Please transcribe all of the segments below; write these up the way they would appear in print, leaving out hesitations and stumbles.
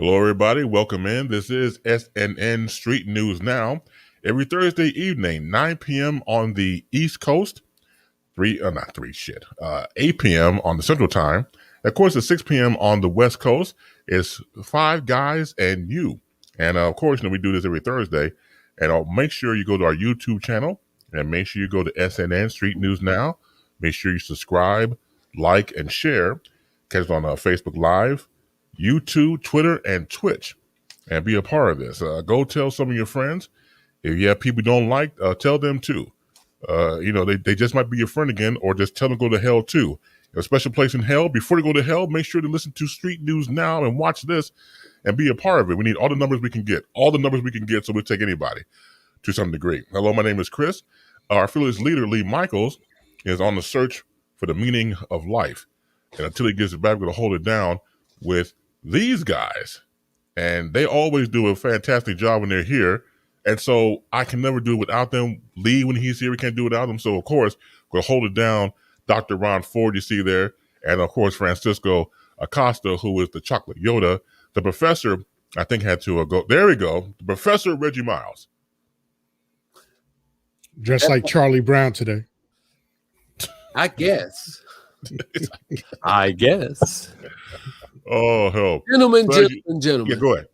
Hello, everybody. Welcome in. This is SNN Street News Now. Every Thursday evening, 9 p.m. on the East Coast, 8 p.m. on the Central Time. Of course, at 6 p.m. on the West Coast, it's Five Guys and You. And of course, we do this every Thursday. And make sure you go to our YouTube channel and make sure you go to SNN Street News Now. Make sure you subscribe, like, and share. Catch it on Facebook Live, YouTube, Twitter, and Twitch, and be a part of this. Go tell some of your friends. If you have people you don't like, tell them too. They just might be your friend again, or just tell them to go to hell too. A special place in hell. Before they go to hell, make sure to listen to Street News Now and watch this and be a part of it. We need all the numbers we can get. So we'll take anybody to some degree. Hello, my name is Chris. Our fearless leader, Lee Michaels, is on the search for the meaning of life. And until he gets it back, we're going to hold it down with these guys. And they always do a fantastic job when they're here. And so I can never do it without them. Lee, when he's here, we can't do it without him. So, of course, we'll hold it down. Dr.Ron Ford, you see there. And, of course, Francisco Acosta, who is the chocolate Yaddah. The professor, I think, had to go. There we go. The Professor Reggie Miles. Dressed like Charlie Brown today. I guess. I guess. Oh, help. Gentlemen. Yeah, go ahead.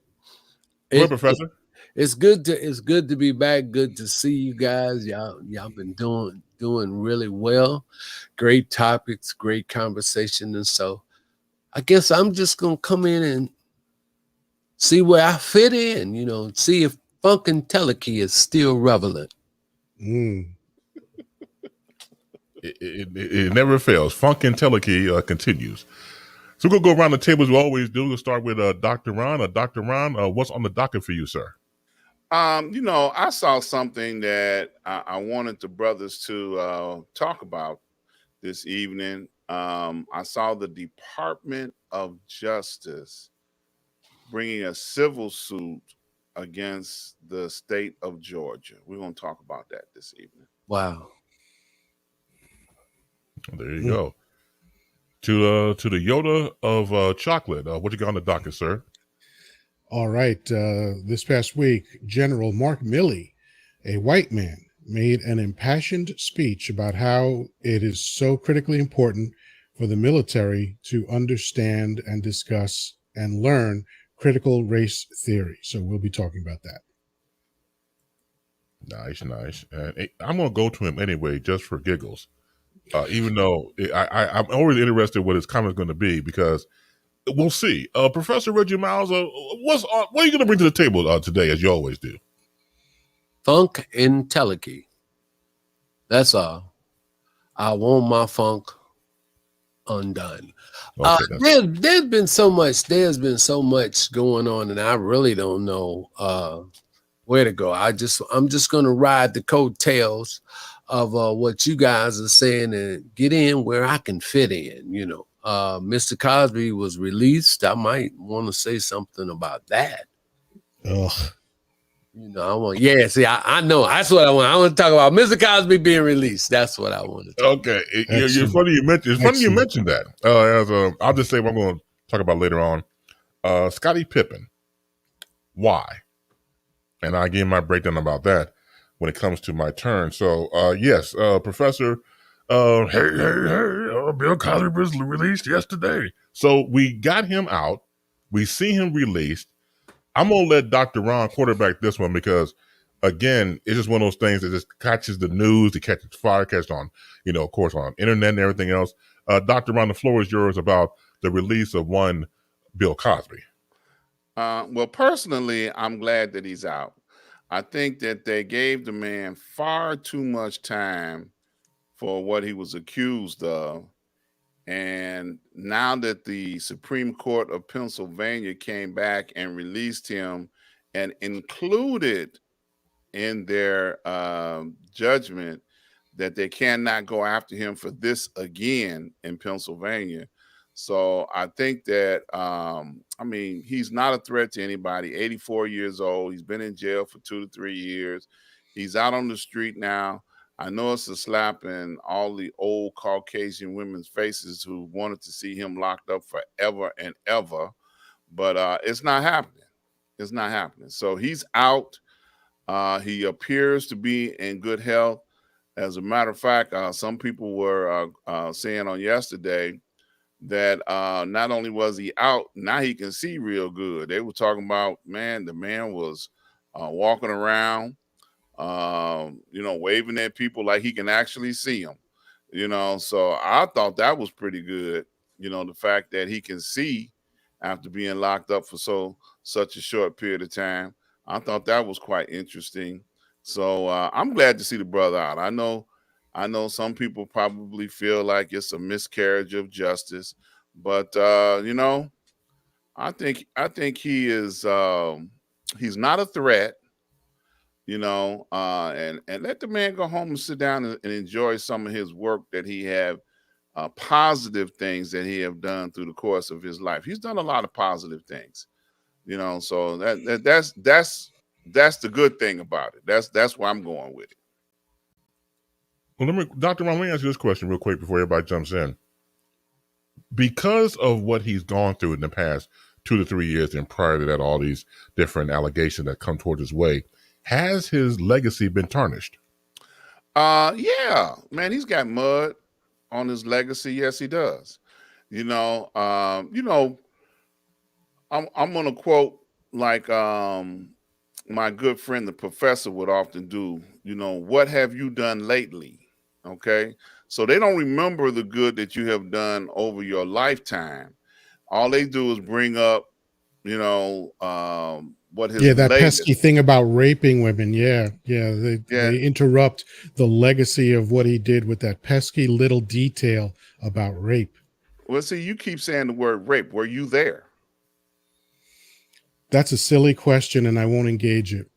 Go ahead, Professor. It's good to be back. Good to see you guys. Y'all been doing really well. Great topics, great conversation. And so I guess I'm just gonna come in and see where I fit in, see if Funkadelic is still relevant. It never fails. Funkadelic continues. So we're going to go around the table as we always do. We'll start with Dr. Ron. Dr. Ron, what's on the docket for you, sir? I saw something that I wanted the brothers to talk about this evening. I saw the Department of Justice bringing a civil suit against the state of Georgia. We're going to talk about that this evening. Wow. There you go. To the Yaddah of chocolate. What you got on the docket, sir? All right. This past week, General Mark Milley, a white man, made an impassioned speech about how it is so critically important for the military to understand and discuss and learn critical race theory. So we'll be talking about that. Nice. And I'm going to go to him anyway, just for giggles. Even though I'm always interested what his comment is going to be, because we'll see. Professor Reggie Miles, what are you going to bring to the table today, as you always do? Funkadelic. That's all. I want my funk undone. Okay, there's been so much going on, and I really don't know where to go. I'm just going to ride the coattails of what you guys are saying and get in where I can fit in. Mr. Cosby was released. I might want to say something about that. Ugh. I know. That's what I want. I want to talk about Mr. Cosby being released. That's what I want to talk about. Okay. It's funny you mentioned that. I'll just say what I'm going to talk about later on. Scotty Pippen. Why? And I gave my breakdown about that when it comes to my turn. So, yes, Professor, Bill Cosby was released yesterday. So we got him out. We see him released. I'm going to let Dr. Ron quarterback this one because, again, it's just one of those things that just catches the news, it catches fire, catches on, of course, on internet and everything else. Dr. Ron, the floor is yours about the release of one Bill Cosby. Well, personally, I'm glad that he's out. I think that they gave the man far too much time for what he was accused of. And now that the Supreme Court of Pennsylvania came back and released him and included in their judgment that they cannot go after him for this again in Pennsylvania. So I think that, he's not a threat to anybody, 84 years old. He's been in jail for 2 to 3 years. He's out on the street now. I know it's a slap in all the old Caucasian women's faces who wanted to see him locked up forever and ever. but it's not happening. It's not happening. So he's out. He appears to be in good health. As a matter of fact, some people were saying on yesterday that not only was he out, now he can see real good. They were talking about, man, the man was walking around, waving at people like he can actually see them. So I thought that was pretty good. The fact that he can see after being locked up for such a short period of time. I thought that was quite interesting. So I'm glad to see the brother out. I know some people probably feel like it's a miscarriage of justice, but I think he is he's not a threat, and let the man go home and sit down and enjoy some of his work that he have positive things that he have done through the course of his life. He's done a lot of positive things, so that's the good thing about it. That's where I'm going with it. Well, Dr. Ron, let me ask you this question real quick before everybody jumps in. Because of what he's gone through in the past 2 to 3 years, and prior to that, all these different allegations that come towards his way, has his legacy been tarnished? Yeah, man, he's got mud on his legacy. Yes, he does. I'm gonna quote like my good friend the professor would often do. What have you done lately? Okay, so they don't remember the good that you have done over your lifetime. All they do is bring up, what his that latest. pesky thing about raping women. They interrupt the legacy of what he did with that pesky little detail about rape. Well, see, you keep saying the word rape. Were you there? That's a silly question, and I won't engage it.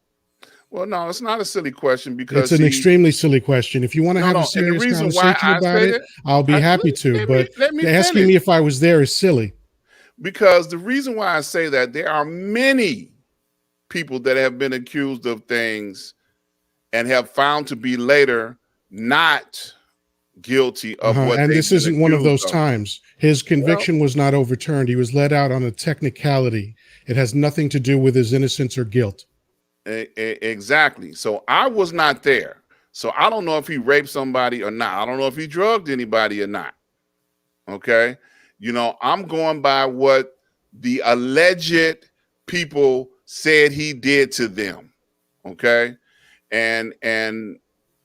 Well, no, it's not a silly question because it's an extremely silly question. If you want to have a serious conversation about it, I'll be happy to. But asking me if I was there is silly. Because the reason why I say that, there are many people that have been accused of things and have found to be later not guilty of what. And this isn't one of those times. His conviction was not overturned. He was let out on a technicality. It has nothing to do with his innocence or guilt. Exactly. So I was not there. So I don't know if he raped somebody or not. I don't know if he drugged anybody or not. Okay. I'm going by what the alleged people said he did to them. Okay. And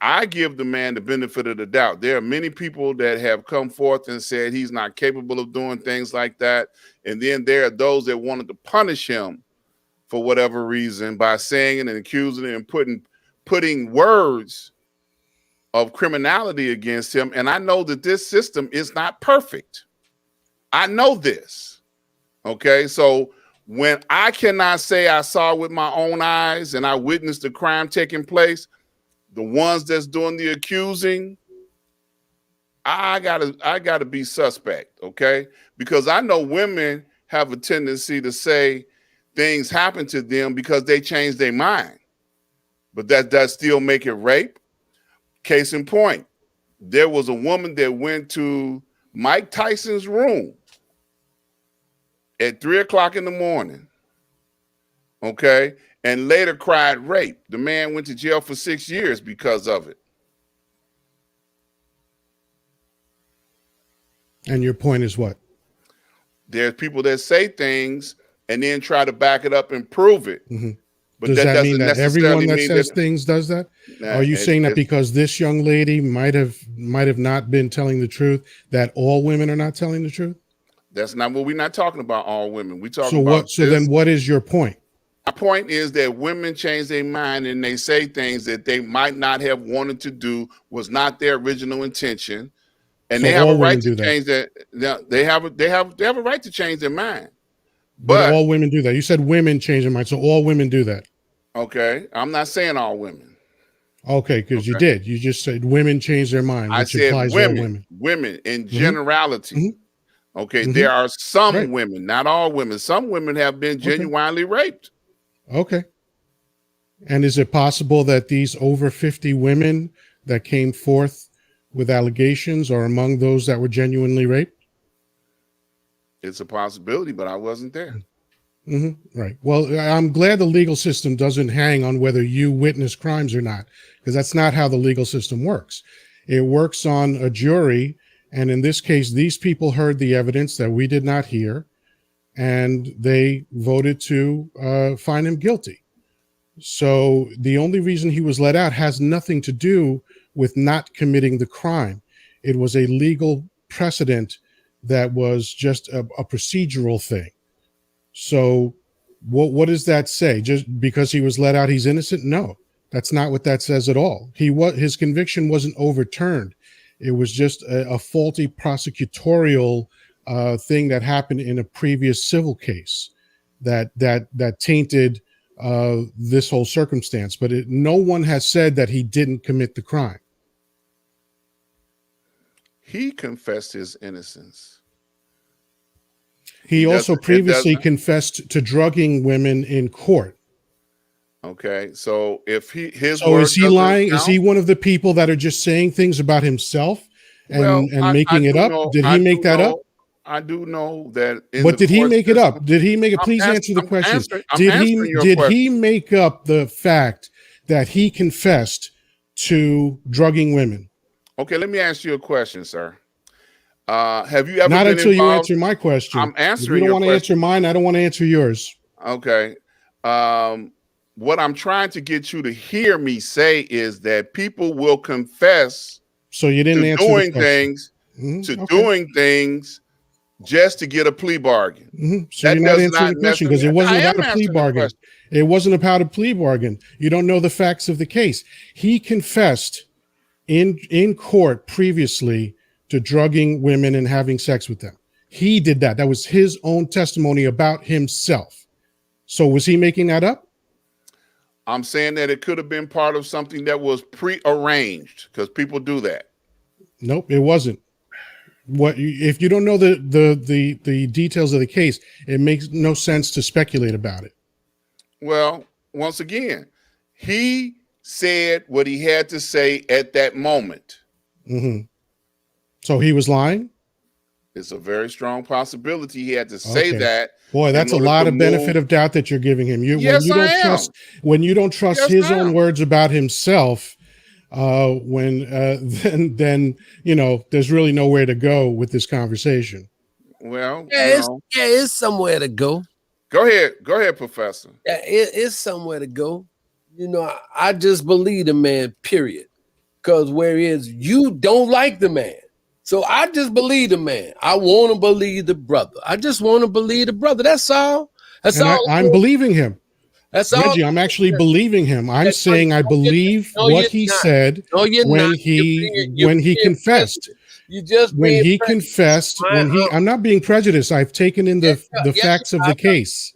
I give the man the benefit of the doubt. There are many people that have come forth and said he's not capable of doing things like that. And then there are those that wanted to punish him for whatever reason by saying it and accusing him and putting words of criminality against him. And I know that this system is not perfect. I know this. Okay. So when I cannot say I saw with my own eyes and I witnessed the crime taking place, the ones that's doing the accusing, I gotta be suspect. Okay. Because I know women have a tendency to say things happen to them because they change their mind, but that does still make it rape. Case in point, there was a woman that went to Mike Tyson's room at 3 o'clock in the morning, okay, and later cried rape. The man went to jail for 6 years because of it. And your point is what? There's people that say things and then try to back it up and prove it. Mm-hmm. But does that mean that everyone that says things does that? Are you saying that because this young lady might have not been telling the truth, that all women are not telling the truth? That's not what we're not talking about. All women. We talking about. So then, what is your point? My point is that women change their mind and they say things that they might not have wanted to do, was not their original intention, and so they have a right to change that. They have a right to change their mind. But all women do that. You said women change their mind, so all women do that. Okay, I'm not saying all women. Okay, because you did. You just said women change their mind, which implies all women. Women in generality. Mm-hmm. Okay, there are some women, not all women. Some women have been genuinely raped. Okay. And is it possible that these over 50 women that came forth with allegations are among those that were genuinely raped? It's a possibility, but I wasn't there. Right. Well, I'm glad the legal system doesn't hang on whether you witness crimes or not, because that's not how the legal system works. It works on a jury. And in this case, these people heard the evidence that we did not hear, and they voted to find him guilty. So the only reason he was let out has nothing to do with not committing the crime. It was a legal precedent that was just a procedural thing. So what does that say? Just because he was let out, he's innocent? No, that's not what that says at all. His conviction wasn't overturned. It was just a faulty prosecutorial thing that happened in a previous civil case that tainted this whole circumstance. But no one has said that he didn't commit the crime. He confessed his innocence. He also previously confessed to drugging women in court. Okay, so if his so is he lying? Count? Is he one of the people that are just saying things about himself and making it up? Did he make that up? I do know that. But did he make it up? Did he make it? Please answer the question. Did he make up the fact that he confessed to drugging women? Okay, let me ask you a question, sir. Have you ever not been until involved? You answer my question. I'm answering. If you don't want to answer mine, I don't want to answer yours. Okay. What I'm trying to get you to hear me say is that people will confess. So you didn't answer doing things doing things just to get a plea bargain. So you're not answering the question because it wasn't about a plea bargain. It wasn't about a plea bargain. You don't know the facts of the case. He confessed in court previously to drugging women and having sex with them. He did that. That was his own testimony about himself. So was he making that up? I'm saying that it could have been part of something that was prearranged because people do that. Nope, it wasn't. What if you don't know the details of the case? It makes no sense to speculate about it. Well, once again, he said what he had to say at that moment. So he was lying? It's a very strong possibility he had to say that. Boy, that's a lot of benefit of doubt that you're giving him. When you don't trust his own words about himself, then you know there's really nowhere to go with this conversation. Well, it's somewhere to go. Go ahead, Professor. Yeah, it's somewhere to go. You know, I just believe the man, period. Because whereas you don't like the man. So I just believe the man. I want to believe the brother. I just want to believe the brother. That's all. That's all. I'm believing him. That's Reggie, all. I'm actually believing him. I'm saying I believe what he said when he confessed. You just when he confessed, I'm not being prejudiced. I've taken in the facts of the case.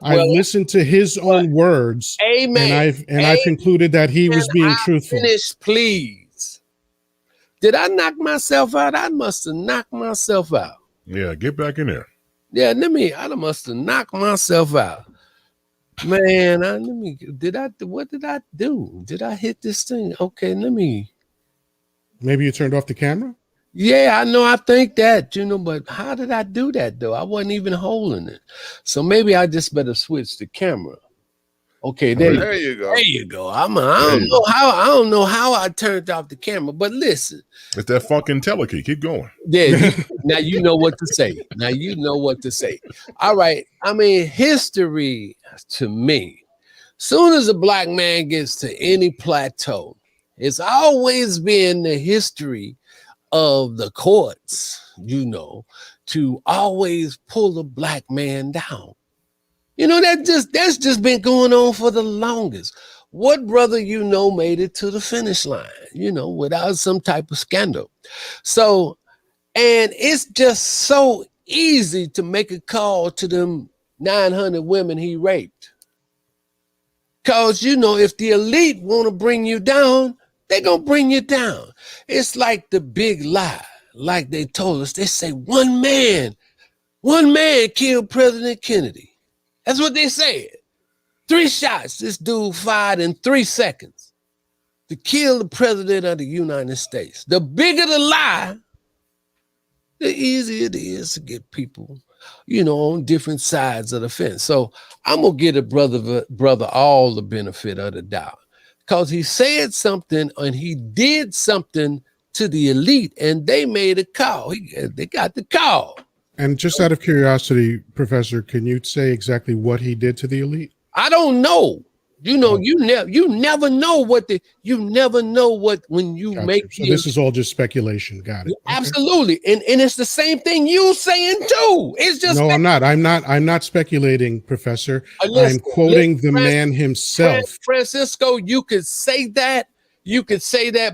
I listened to his own words. Amen. And I've concluded that he was being truthful. Finish, please. Did I knock myself out? I must have knocked myself out. Yeah, get back in there. Yeah, I must have knocked myself out. Man, what did I do? Did I hit this thing? Okay, Maybe you turned off the camera? Yeah, I know. I think that, but how did I do that though? I wasn't even holding it. So maybe I just better switch the camera. Okay, there you go. There you go. I don't know how I turned off the camera, but listen. It's that fucking telekey. Keep going. Yeah, now you know what to say. All right. I mean, history to me, soon as a black man gets to any plateau, it's always been the history of the courts, to always pull a black man down. That's just been going on for the longest. What brother made it to the finish line, without some type of scandal? So, and it's just so easy to make a call to them 900 women he raped. Because, if the elite want to bring you down, they're going to bring you down. It's like the big lie, like they told us. They say one man killed President Kennedy. That's what they said. 3 shots this dude fired in 3 seconds to kill the president of the United States. The bigger the lie, the easier it is to get people on different sides of the fence. So I'm gonna give a brother all the benefit of the doubt, because he said something and he did something to the elite, and they made a call. They got the call. And just out of curiosity, Professor, can you say exactly what he did to the elite? I don't know. You never know what when you Gotcha. make. So this is all just speculation. Got it. Absolutely. Okay. And it's the same thing you saying too. It's just no, I'm not speculating, Professor. I'm quoting the man himself. Francisco, you could say that,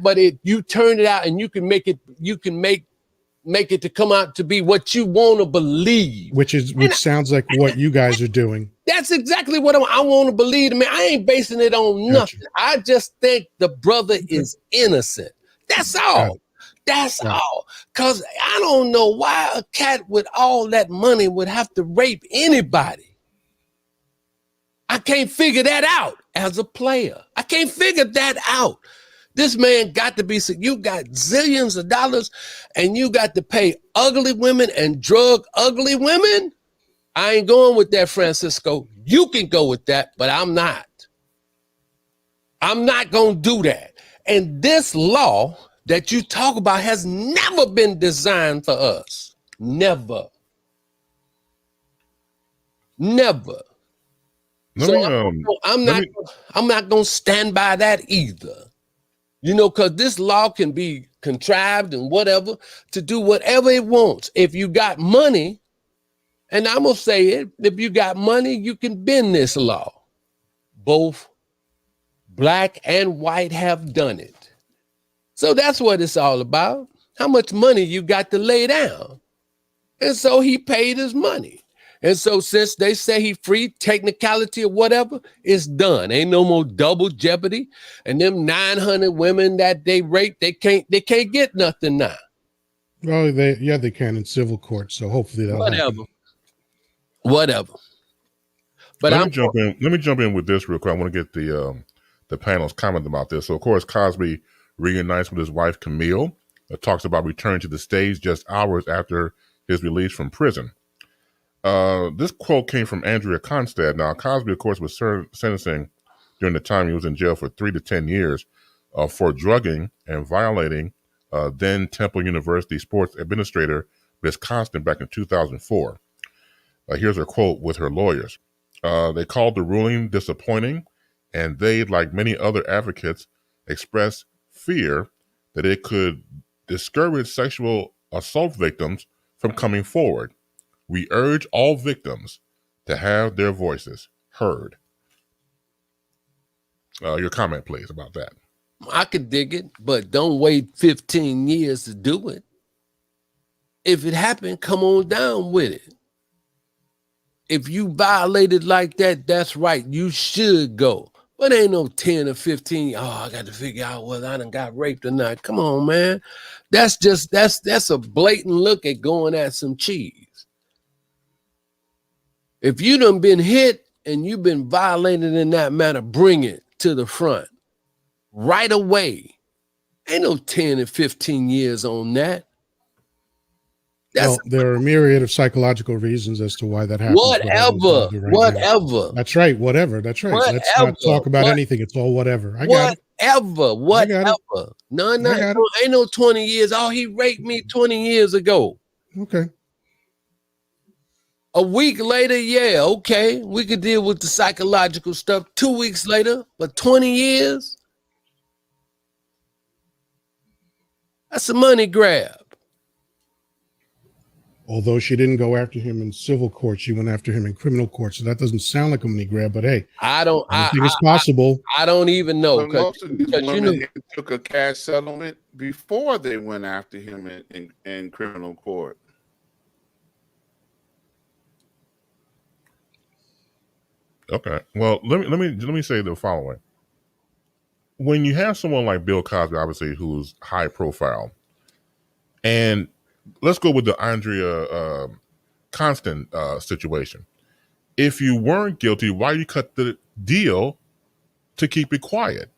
but you turn it out and you can make it to come out to be what you want to believe. Which sounds like what you guys are doing. That's exactly what I want to believe. I mean, I ain't basing it on nothing. I just think the brother is innocent. That's all. That's all. Because I don't know why a cat with all that money would have to rape anybody. I can't figure that out as a player. I can't figure that out. This man got to be, you got zillions of dollars and you got to pay ugly women and drug ugly women. I ain't going with that, Francisco. You can go with that, but I'm not. I'm not going to do that. And this law that you talk about has never been designed for us. Never. Never. I'm not going to stand by that either. Because this law can be contrived and whatever to do whatever it wants. If you got money, and I'm going to say it, if you got money, you can bend this law. Both black and white have done it. So that's what it's all about. How much money you got to lay down. And so he paid his money. And so since they say he free, technicality or whatever, it's done. Ain't no more double jeopardy. And them 900 women that they raped, they can't get nothing now. Well, they can in civil court. So hopefully that'll happen. Whatever. But let me jump in with this real quick. I want to get the panel's comment about this. So of course, Cosby reunites with his wife Camille. Talks about returning to the stage just hours after his release from prison. This quote came from Andrea Constad. Now, Cosby, of course, was sentencing during the time he was in jail for 3 to 10 years for drugging and violating then Temple University sports administrator Miss Constant back in 2004. Here's her quote with her lawyers. They called the ruling disappointing, and they, like many other advocates, expressed fear that it could discourage sexual assault victims from coming forward. We urge all victims to have their voices heard. Your comment, please, about that. I could dig it, but don't wait 15 years to do it. If it happened, come on down with it. If you violated like that, that's right. You should go. But ain't no 10 or 15. Oh, I got to figure out whether I done got raped or not. Come on, man. That's a blatant look at going at some cheese. If you done been hit and you've been violated in that manner, bring it to the front right away. Ain't no 10 and 15 years on that. Well, there are a myriad of psychological reasons as to why that happens. Whatever. That's right. Whatever. That's right. Let's not talk about anything. It's all whatever. I got it. Whatever. No, ain't no 20 years. Oh, he raped me 20 years ago. Okay. A week later, yeah, okay. We could deal with the psychological stuff. 2 weeks later, but 20 years? That's a money grab. Although she didn't go after him in civil court, she went after him in criminal court. So that doesn't sound like a money grab, but hey, I think it's possible. I don't even know. Most of these women took a cash settlement before they went after him in criminal court. Okay. Well, let me say the following. When you have someone like Bill Cosby, obviously, who's high profile, and let's go with the Andrea Constant situation. If you weren't guilty, why you cut the deal to keep it quiet?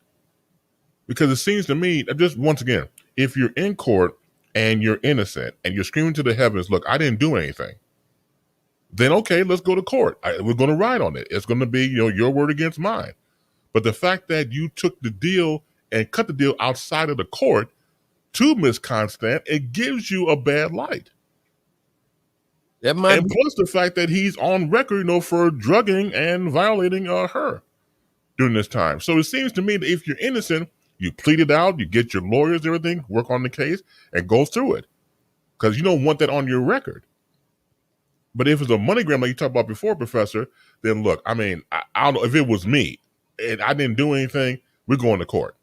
Because it seems to me, just once again, if you're in court and you're innocent and you're screaming to the heavens, look, I didn't do anything. then okay, let's go to court. We're going to ride on it. It's going to be, your word against mine. But the fact that you took the deal and cut the deal outside of the court to Miss Constant, it gives you a bad light. And plus the fact that he's on record, for drugging and violating her during this time. So it seems to me that if you're innocent, you plead it out, you get your lawyers, everything, work on the case, and go through it. Because you don't want that on your record. But if it's a MoneyGram like you talked about before, Professor, then look, I don't know if it was me and I didn't do anything, we're going to court.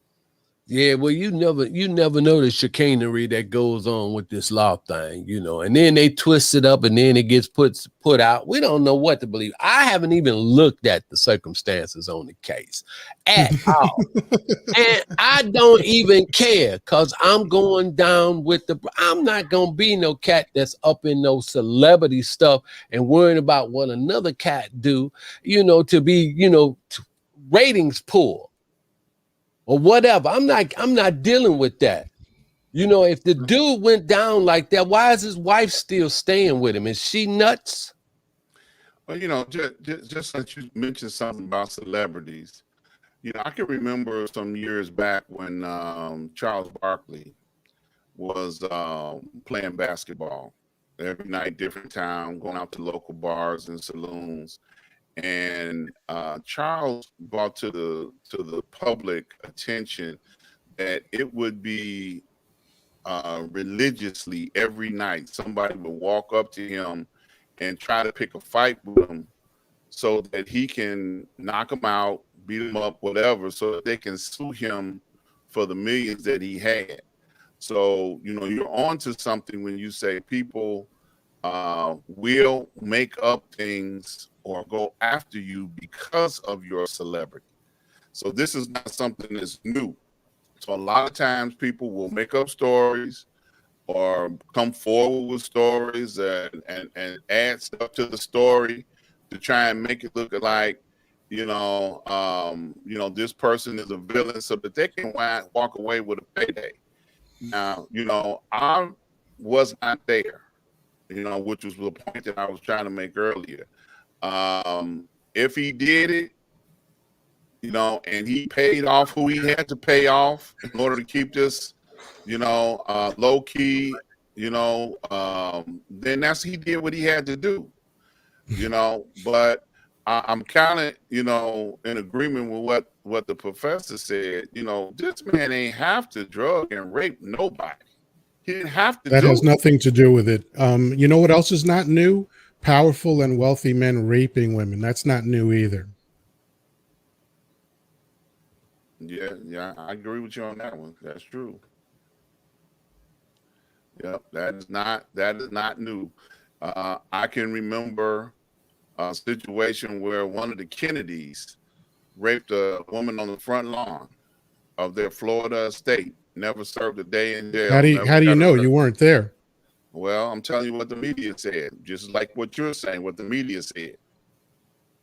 Yeah, well, you never know the chicanery that goes on with this law thing, and then they twist it up and then it gets put out. We don't know what to believe. I haven't even looked at the circumstances on the case at all. And I don't even care because I'm going down with I'm not going to be no cat that's up in no celebrity stuff and worrying about what another cat do, to be, ratings pull. Or whatever. I'm not dealing with that. If the dude went down like that, why is his wife still staying with him? Is she nuts? Well, just since you mentioned something about celebrities, I can remember some years back when Charles Barkley was playing basketball every night, different time, going out to local bars and saloons. And Charles brought to the public attention that it would be religiously every night somebody would walk up to him and try to pick a fight with him so that he can knock him out, beat him up, whatever, so that they can sue him for the millions that he had. So, you're on to something when you say people will make up things or go after you because of your celebrity. So this is not something that's new. So a lot of times people will make up stories or come forward with stories and add stuff to the story to try and make it look like, this person is a villain so that they can walk away with a payday. Now, I was not there, which was the point that I was trying to make earlier. If he did it, and he paid off who he had to pay off in order to keep this, low key, then he did what he had to do, but I'm kind of, in agreement with what the professor said. This man ain't have to drug and rape nobody. He didn't have to. That has nothing to do with it. You know what else is not new? Powerful and wealthy men raping women. That's not new either. Yeah, I agree with you on that one. That's true. Yep, that is not new. I can remember a situation where one of the Kennedys raped a woman on the front lawn of their Florida estate. Never served a day in jail. How do you know? You weren't there. Well, I'm telling you what the media said, just like what you're saying, what the media said.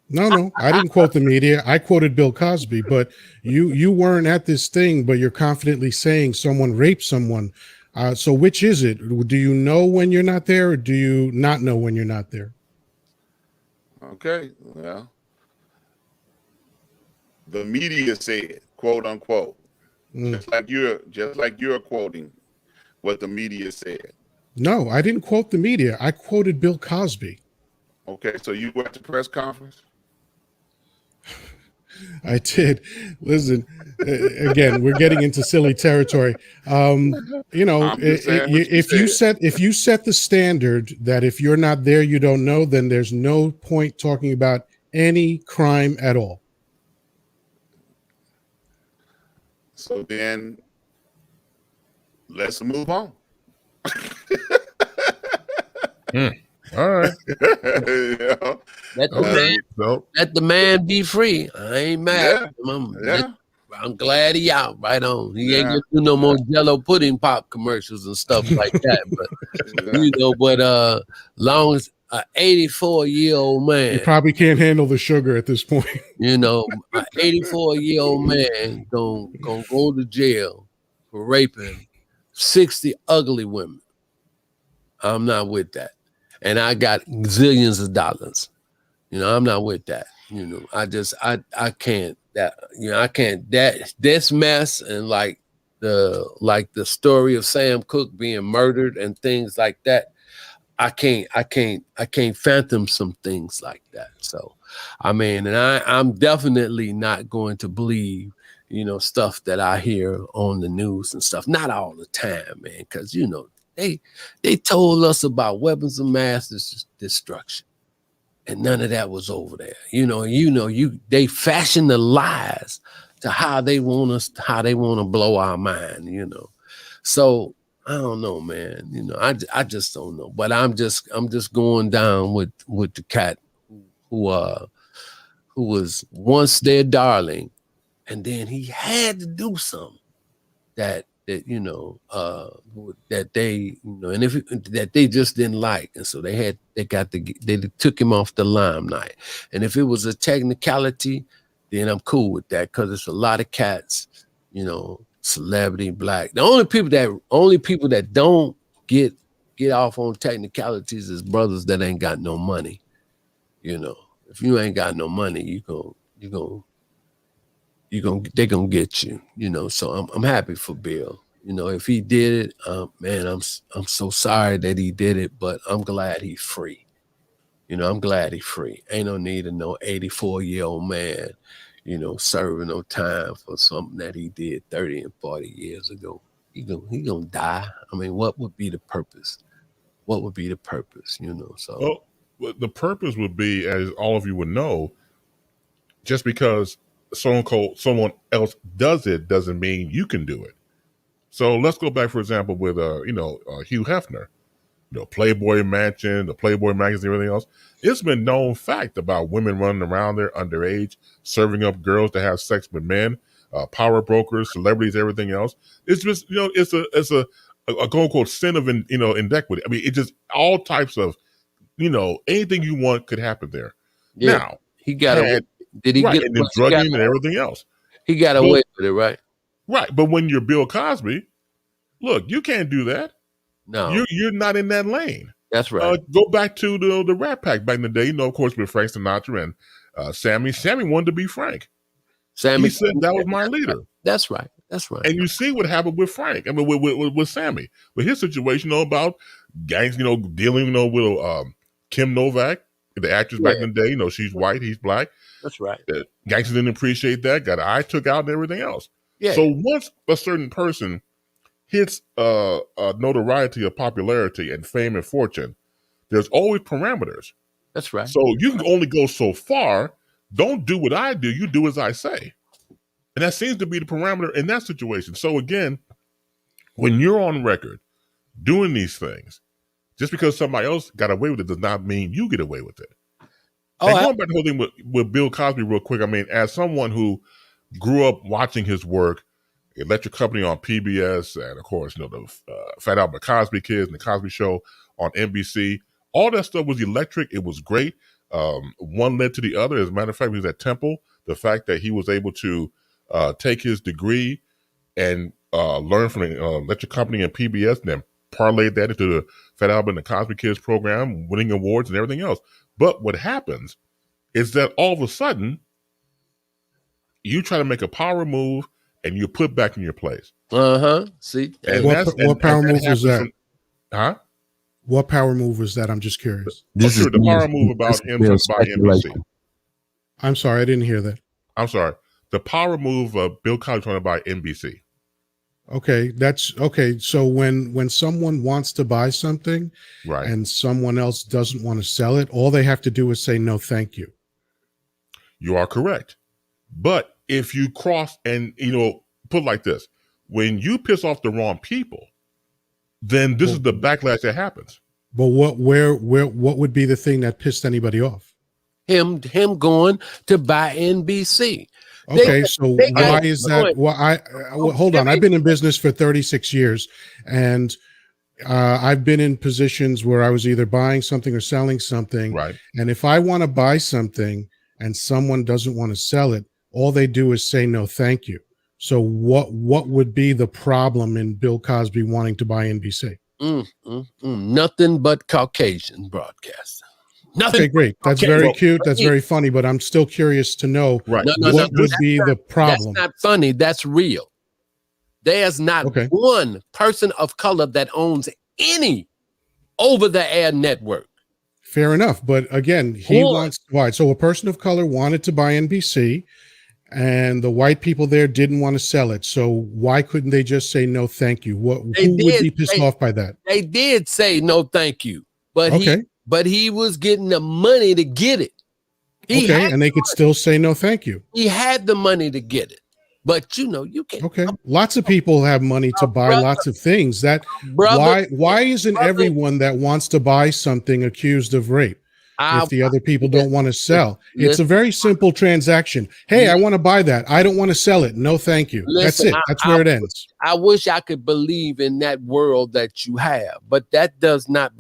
No, I didn't quote the media. I quoted Bill Cosby, but you weren't at this thing, but you're confidently saying someone raped someone. So which is it? Do you know when you're not there, or do you not know when you're not there? Okay, well, the media said, quote unquote, just like you're quoting what the media said. No, I didn't quote the media. I quoted Bill Cosby. Okay, so you were at the press conference? I did. Listen, again, we're getting into silly territory. If you set the standard that if you're not there, you don't know, then there's no point talking about any crime at all. So then let's move on. All right. Let the man be free. I ain't mad. Yeah. I'm glad he out. Right on. He ain't gonna do no more Jello pudding pop commercials and stuff like that. But long as an 84-year-old man, you probably can't handle the sugar at this point. An 84-year-old man gonna go to jail for raping 60 ugly women. I'm not with that. and I got zillions of dollars. You know, I'm not with that. You know, I can't I can't this mess and like the story of Sam Cooke being murdered and things like that. I can't fathom some things like that. So, I mean, and I'm definitely not going to believe, you know, stuff that I hear on the news and stuff. Not all the time, man, because you know they told us about weapons of mass destruction, and none of that was over there. They fashion the lies to how they want to blow our mind. You know, so. I don't know, man. You know, I just don't know. But I'm just going down with the cat who was once their darling, and then he had to do something that you know that they, you know, and that they just didn't like, and so they took him off the limelight. And if it was a technicality, then I'm cool with that, because it's a lot of cats, you know. Celebrity, black. The only people that don't get off on technicalities is brothers that ain't got no money. You know, if you ain't got no money, they're gonna get you. You know, so I'm happy for Bill. You know, if he did it, man, I'm so sorry that he did it, but I'm glad he's free. You know, I'm glad he's free. Ain't no need of no 84-year-old man, you know, serving no time for something that he did 30 and 40 years ago. He gonna die. I mean, what would be the purpose? What would be the purpose, you know? So well, the purpose would be, as all of you would know, just because someone else does it doesn't mean you can do it. So let's go back, for example, with Hugh Hefner. You know, Playboy Mansion, the Playboy magazine, everything else. It's been known fact about women running around there underage, serving up girls to have sex with men, power brokers, celebrities, everything else. It's just, you know, it's a quote unquote sin of inequity. I mean, it's just all types of, you know, anything you want could happen there. Yeah. Now he got away. Did he get and the drugging and everything else? He got away with it, right? Right, but when you're Bill Cosby, look, you can't do that. No, you're not in that lane. That's right. Go back to the Rat Pack back in the day. You know, of course, with Frank Sinatra and Sammy. Sammy wanted to be Frank. He said that was my leader. That's right. That's right. And you see what happened with Frank. I mean, with Sammy, with his situation, you know, about gangs, you know, dealing, you know, with Kim Novak, the actress back in the day. You know, she's white, he's black. That's right. Gangsters didn't appreciate that. Got an eye took out and everything else. Yeah. So once a certain person hits notoriety or popularity and fame and fortune, there's always parameters. That's right. So you can only go so far. Don't do what I do. You do as I say. And that seems to be the parameter in that situation. So again, when you're on record doing these things, just because somebody else got away with it does not mean you get away with it. And going back to the whole thing with Bill Cosby real quick, I mean, as someone who grew up watching his work, Electric Company on PBS, and of course, you know, the Fat Albert Cosby Kids and the Cosby Show on NBC. All that stuff was electric. It was great. One led to the other. As a matter of fact, he was at Temple. The fact that he was able to take his degree and learn from the Electric Company and PBS, and then parlayed that into the Fat Albert and the Cosby Kids program, winning awards and everything else. But what happens is that all of a sudden, you try to make a power move and you put back in your place. See, and what power move was that? Huh? What power move was that? I'm just curious. This is the power move about him by NBC. I'm sorry, I didn't hear that. I'm sorry. The power move of Bill Cosby trying to buy NBC. Okay, that's okay. So when someone wants to buy something, right, and someone else doesn't want to sell it, all they have to do is say no, thank you. You are correct. But if you cross and, you know, put like this, when you piss off the wrong people, then this is the backlash that happens. But what would be the thing that pissed anybody off? Him going to buy NBC. Okay, so why is that? Well, hold on. I've been in business for 36 years, and I've been in positions where I was either buying something or selling something. Right. And if I want to buy something and someone doesn't want to sell it, all they do is say no, thank you. So what would be the problem in Bill Cosby wanting to buy NBC? Nothing but Caucasian broadcasting. Nothing. Okay, great. That's very cute. That's very funny, but I'm still curious to know Right. what would be the problem. That's not funny. That's real. There's not one person of color that owns any over-the-air network. Fair enough. But again, he wants, right? So a person of color wanted to buy NBC, and the white people there didn't want to sell it. So why couldn't they just say no, thank you? Who would be pissed off by that? They did say no, thank you, but he was getting the money to get it. And they could still say no, thank you. He had the money to get it, but you can't. Okay, lots of people have money to buy lots of things. That why isn't everyone that wants to buy something accused of rape? If the other people don't want to sell, it's a very simple transaction. Hey, I want to buy that. I don't want to sell it. No, thank you. That's it. That's where it ends. I wish I could believe in that world that you have, but that does not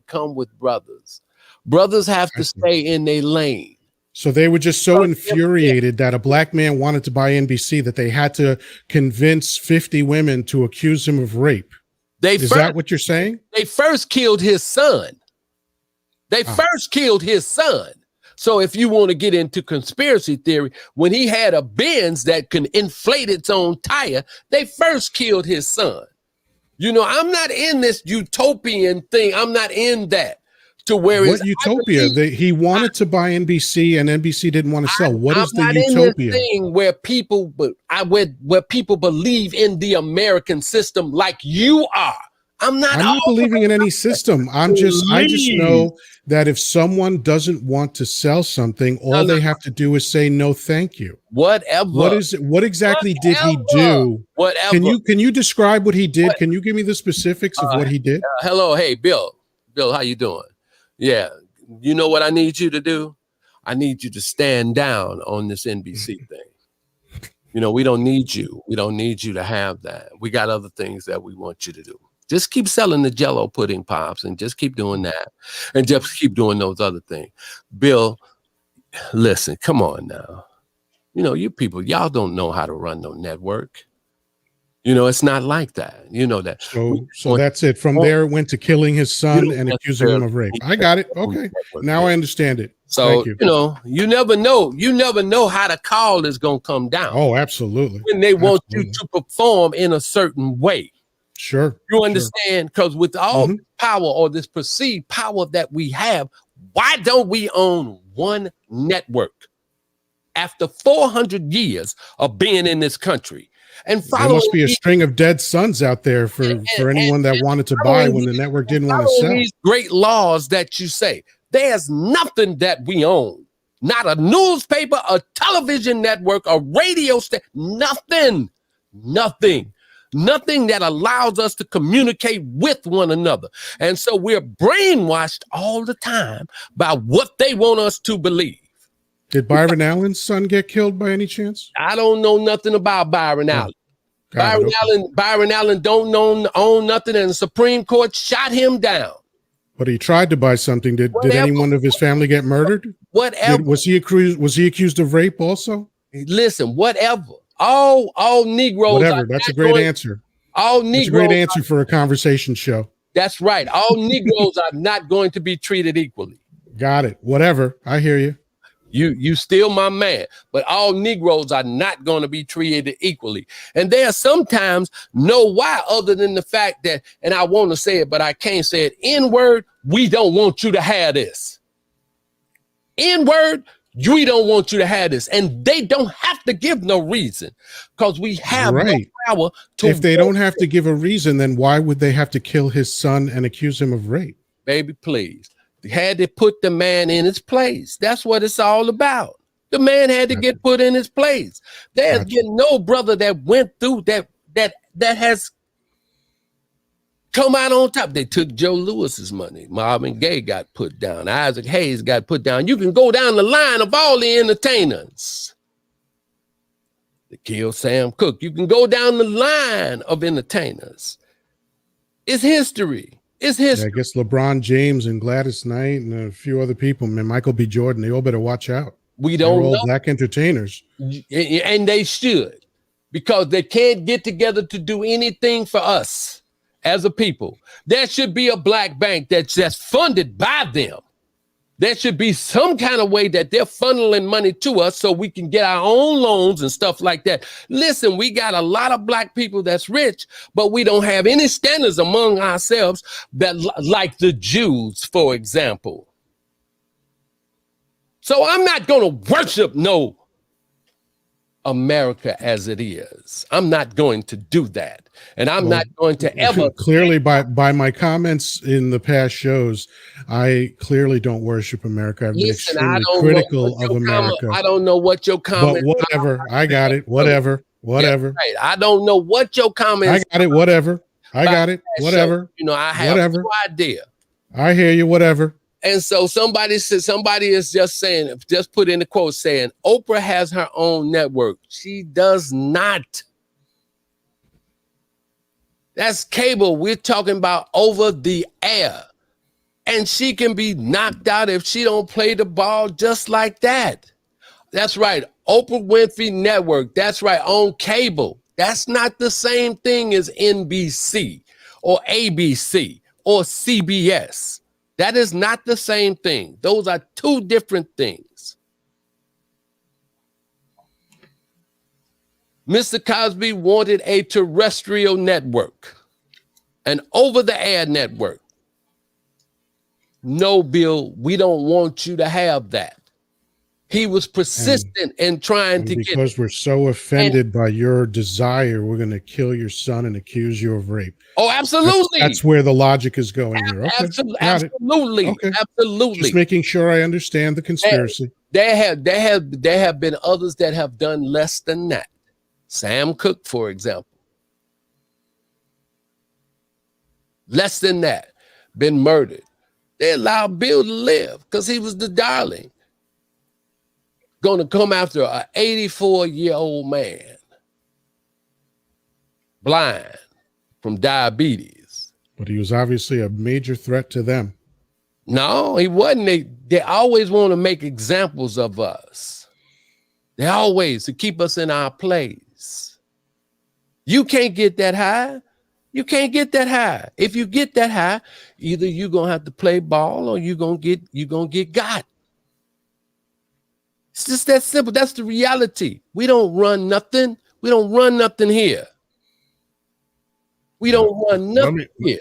come with brothers. Brothers have to stay in their lane. So they were just so infuriated that a black man wanted to buy NBC that they had to convince 50 women to accuse him of rape. Is that what you're saying? They first killed his son. So if you want to get into conspiracy theory, when he had a Benz that can inflate its own tire, they first killed his son. I'm not in this utopian thing. I'm not in that. To where what utopia? He wanted to buy NBC and NBC didn't want to sell. What is the utopia? Thing where people believe in the American system like you are. I'm not believing in any system. I just know that if someone doesn't want to sell something, all they have to do is say no, thank you. Whatever. What exactly did he do? Whatever. Can you describe what he did? Can you give me the specifics of what he did? Hello, hey, Bill. Bill, how you doing? Yeah. You know what I need you to do? I need you to stand down on this NBC thing. We don't need you. We don't need you to have that. We got other things that we want you to do. Just keep selling the Jell-O pudding pops and just keep doing that and just keep doing those other things. Bill, listen, come on now. You people, y'all don't know how to run no network. It's not like that. You know that. So that's it. From there, it went to killing his son and accusing him of rape. I got it. Okay. Now I understand it. So, you never know. You never know how the call is going to come down. Oh, absolutely. When they want you to perform in a certain way. Sure. You understand? Because with all this power or this perceived power that we have, why don't we own one network? After 400 years of being in this country. And there must be a string of dead sons out there for anyone that wanted to buy when the network didn't want to sell. These great laws that you say, there's nothing that we own. Not a newspaper, a television network, a radio station, nothing that allows us to communicate with one another. And so we're brainwashed all the time by what they want us to believe. Did Byron Allen's son get killed by any chance? I don't know nothing about Byron Allen. Byron Allen don't own nothing, and the Supreme Court shot him down. But he tried to buy something. Did anyone of his family get murdered? Whatever. Was he accused of rape also? Listen, whatever. All Negroes. Whatever. That's a great answer. All Negroes. That's a great answer for a conversation show. That's right. All Negroes are not going to be treated equally. Got it. Whatever. I hear you. You still my man, but all Negroes are not going to be treated equally. And there are sometimes no why other than the fact that, and I want to say it, but I can't say it, N-word, we don't want you to have this. N-word, we don't want you to have this. And they don't have to give no reason because we have no power to. If they don't have to give a reason, then why would they have to kill his son and accuse him of rape? Baby, please. Had to put the man in his place. That's what it's all about. The man had to get put in his place. There's been no brother that went through that has come out on top. They took Joe Lewis's money. Marvin Gaye got put down. Isaac Hayes got put down. You can go down the line of all the entertainers. They killed Sam Cooke. You can go down the line of entertainers. It's history. It's history. Yeah, I guess LeBron James and Gladys Knight and a few other people, man, Michael B. Jordan, they all better watch out. We don't know. They're all black entertainers. And they should, because they can't get together to do anything for us. as a people. There should be a black bank that's just funded by them. There should be some kind of way that they're funneling money to us so we can get our own loans and stuff like that. Listen, we got a lot of black people that's rich, but we don't have any standards among ourselves that like the Jews, for example. So I'm not going to worship no America as it is. I'm not going to do that. And I'm not going to ever. Clearly, by my comments in the past shows, I clearly don't worship America. I've been extremely critical of America. I don't know what your comment. But whatever. I got it. Whatever. Whatever. Yeah, right. I don't know what your comments. I got it. Whatever. I got it. Whatever. You know, I have no idea. I hear you. Whatever. And so somebody is just saying, just put in the quote saying, Oprah has her own network. She does not. That's cable. We're talking about over the air. And she can be knocked out if she don't play the ball just like that. That's right. Oprah Winfrey Network. That's right. On cable. That's not the same thing as NBC or ABC or CBS. That is not the same thing. Those are two different things. Mr. Cosby wanted a terrestrial network, an over-the-air network. No, Bill, we don't want you to have that. He was persistent in trying to get. Because we're so offended by your desire, we're going to kill your son and accuse you of rape. Oh, absolutely. That's where the logic is going here. Okay. Absolutely. Okay. Absolutely. Just making sure I understand the conspiracy. There have been others that have done less than that. Sam Cooke, for example. Less than that. Been murdered. They allowed Bill to live because he was the darling. Going to come after an 84-year-old man, blind from diabetes. But he was obviously a major threat to them. No, he wasn't. They always want to make examples of us. They always to keep us in our place. You can't get that high. You can't get that high. If you get that high, either you're gonna have to play ball or you're gonna get got. It's just that simple. That's the reality. We don't run nothing. We don't run nothing here. We don't run nothing here.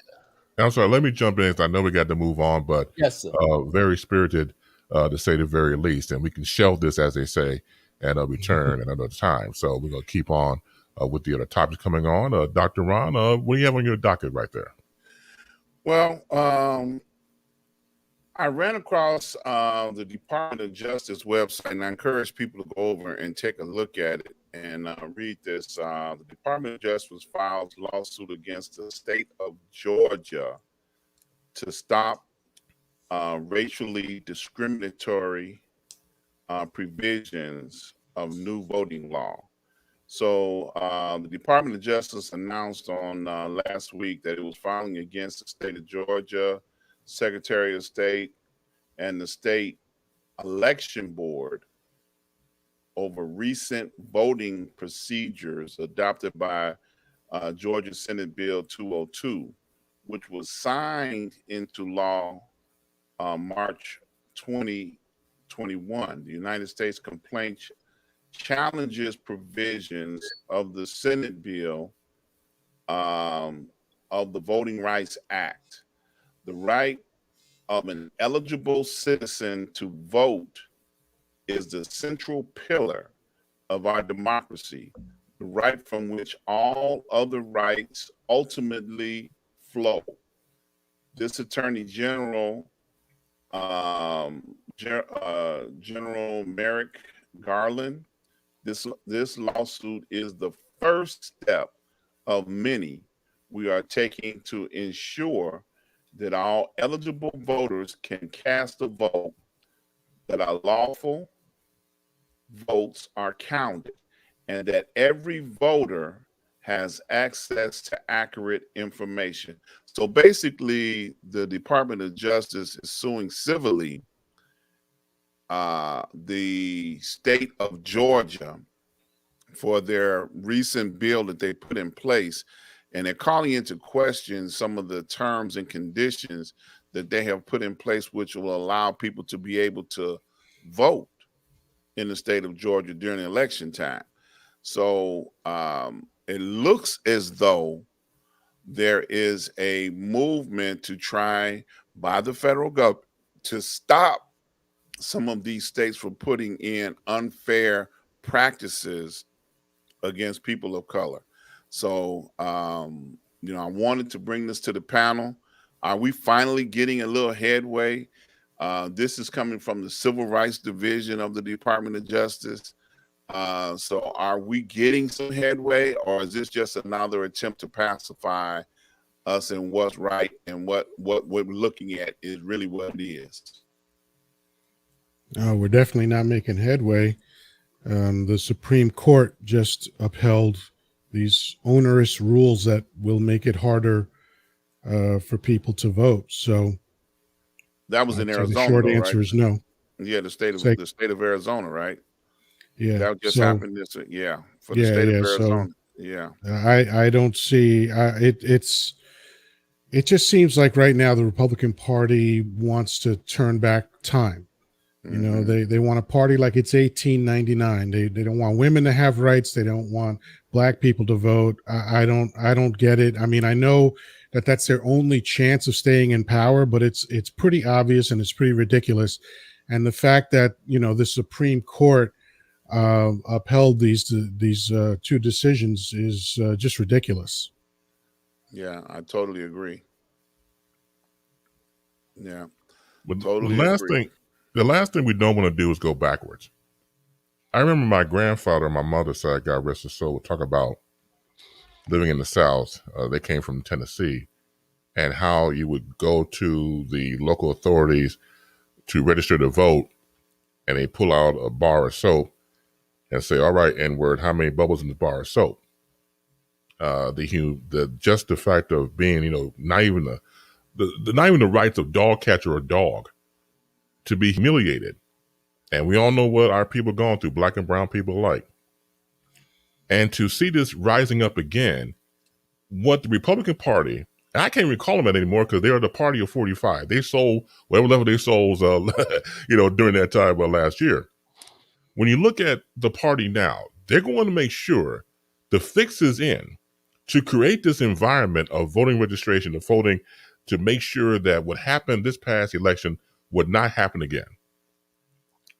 I'm sorry. Let me jump in. I know we got to move on, but yes, sir. Very spirited, to say the very least. And we can shelve this, as they say, and return at another time. So we're going to keep on with the other topics coming on. Dr. Ron, what do you have on your docket right there? Well, I ran across the Department of Justice website, and I encourage people to go over and take a look at it and read this. The Department of Justice filed a lawsuit against the state of Georgia to stop racially discriminatory provisions of new voting law. So the Department of Justice announced on last week that it was filing against the state of Georgia, Secretary of State, and the state election board over recent voting procedures adopted by Georgia Senate Bill 202, which was signed into law March 2021. The United States complaint challenges provisions of the Senate bill of the Voting Rights Act. The right of an eligible citizen to vote is the central pillar of our democracy, the right from which all other rights ultimately flow. This Attorney General, General Merrick Garland, this lawsuit is the first step of many we are taking to ensure that all eligible voters can cast a vote, that our lawful votes are counted, and that every voter has access to accurate information. So basically, the Department of Justice is suing civilly the state of Georgia for their recent bill that they put in place. and they're calling into question some of the terms and conditions that they have put in place, which will allow people to be able to vote in the state of Georgia during election time. So it looks as though there is a movement to try by the federal government to stop some of these states from putting in unfair practices against people of color. So, you know, I wanted to bring this to the panel. Are we finally getting a little headway? This is coming from the Civil Rights Division of the Department of Justice. So are we getting some headway, or is this just another attempt to pacify us in what's right and what we're looking at is really what it is? We're definitely not making headway. The Supreme Court just upheld these onerous rules that will make it harder for people to vote. So that was in Arizona. The short though, answer right? is no. Yeah, the state of Arizona, right? Yeah, that just happened. This, for the state of Arizona. So, I don't see it just seems like right now the Republican Party wants to turn back time. You know, they want to party like it's 1899. They don't want women to have rights. They don't want black people to vote. I don't get it. I mean, I know that that's their only chance of staying in power, but it's pretty obvious and it's pretty ridiculous. And the fact that, you know, the Supreme Court upheld these two decisions is just ridiculous. Yeah, I totally agree. Yeah, but totally the last thing we don't want to do is go backwards. I remember my grandfather on my mother's side, God rest his soul, would talk about living in the South. They came from Tennessee, and how you would go to the local authorities to register to vote, and they pull out a bar of soap and say, "All right, N-word, how many bubbles in the bar of soap?" Just the fact of being, you know, not even the rights of dog catcher or dog to be humiliated. And we all know what our people are going through, black and brown people alike. And to see this rising up again, what the Republican Party, and I can't even call them that anymore because they are the party of 45. They sold whatever level they sold, you know, during that time last year. When you look at the party now, they're going to make sure the fix is in to create this environment of voting registration, of voting, to make sure that what happened this past election would not happen again.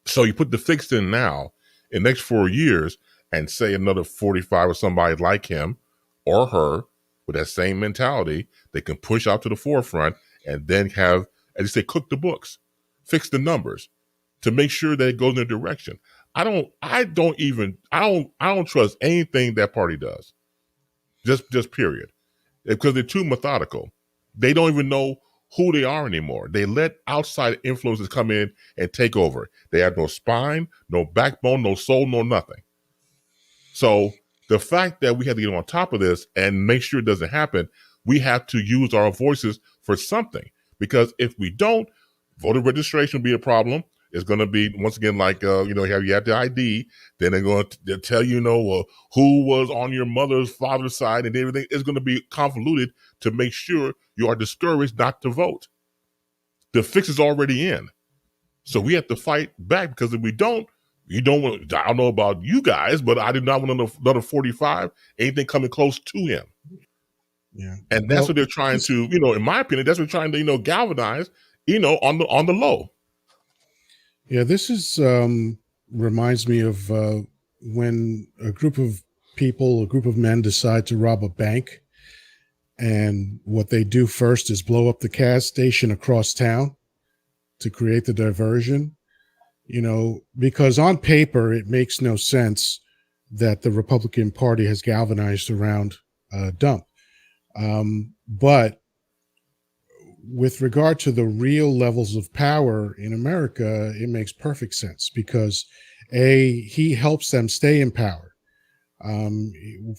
So you put the fix in now, in the next 4 years, and say another 45 or somebody like him or her with that same mentality, they can push out to the forefront and then have, as you say, cook the books, fix the numbers to make sure that it goes in a direction. I don't trust anything that party does. Just period. Because they're too methodical. They don't even know who they are anymore. They let outside influences come in and take over. They have no spine, no backbone, no soul, no nothing. So the fact that we have to get on top of this and make sure it doesn't happen, we have to use our voices for something. Because if we don't, voter registration will be a problem. It's going to be, once again, like, you have the ID, then they're going to tell you, who was on your mother's father's side, and everything is going to be convoluted to make sure you are discouraged not to vote. The fix is already in. So we have to fight back, because if we don't, I don't know about you guys, but I do not want another 45, anything coming close to him. Yeah. And that's what they're trying to, in my opinion, that's what they're trying to, galvanize, on the low. Yeah, this is reminds me of when a group of men decide to rob a bank, and what they do first is blow up the gas station across town to create the diversion. Because on paper it makes no sense that the Republican Party has galvanized around dump, but with regard to the real levels of power in America, it makes perfect sense, because he helps them stay in power.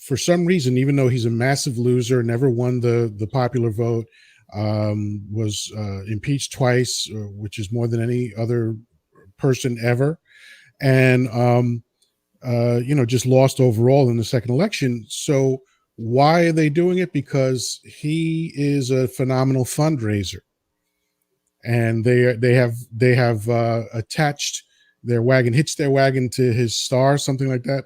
For some reason, even though he's a massive loser, never won the popular vote, was impeached twice, which is more than any other person ever, and just lost overall in the second election. So Why are they doing it? Because he is a phenomenal fundraiser, and they have attached hitched their wagon to his star, something like that,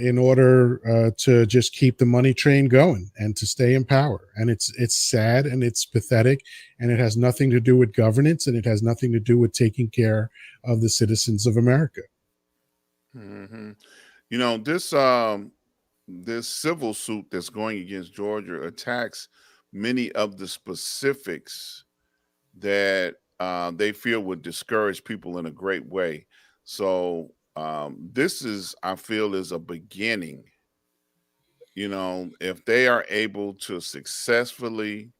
in order to just keep the money train going and to stay in power. And it's sad and it's pathetic, and it has nothing to do with governance, and it has nothing to do with taking care of the citizens of America. Mm-hmm. You know, this civil suit that's going against Georgia attacks many of the specifics that they feel would discourage people in a great way. So this is, I feel, is a beginning. You know, if they are able to successfully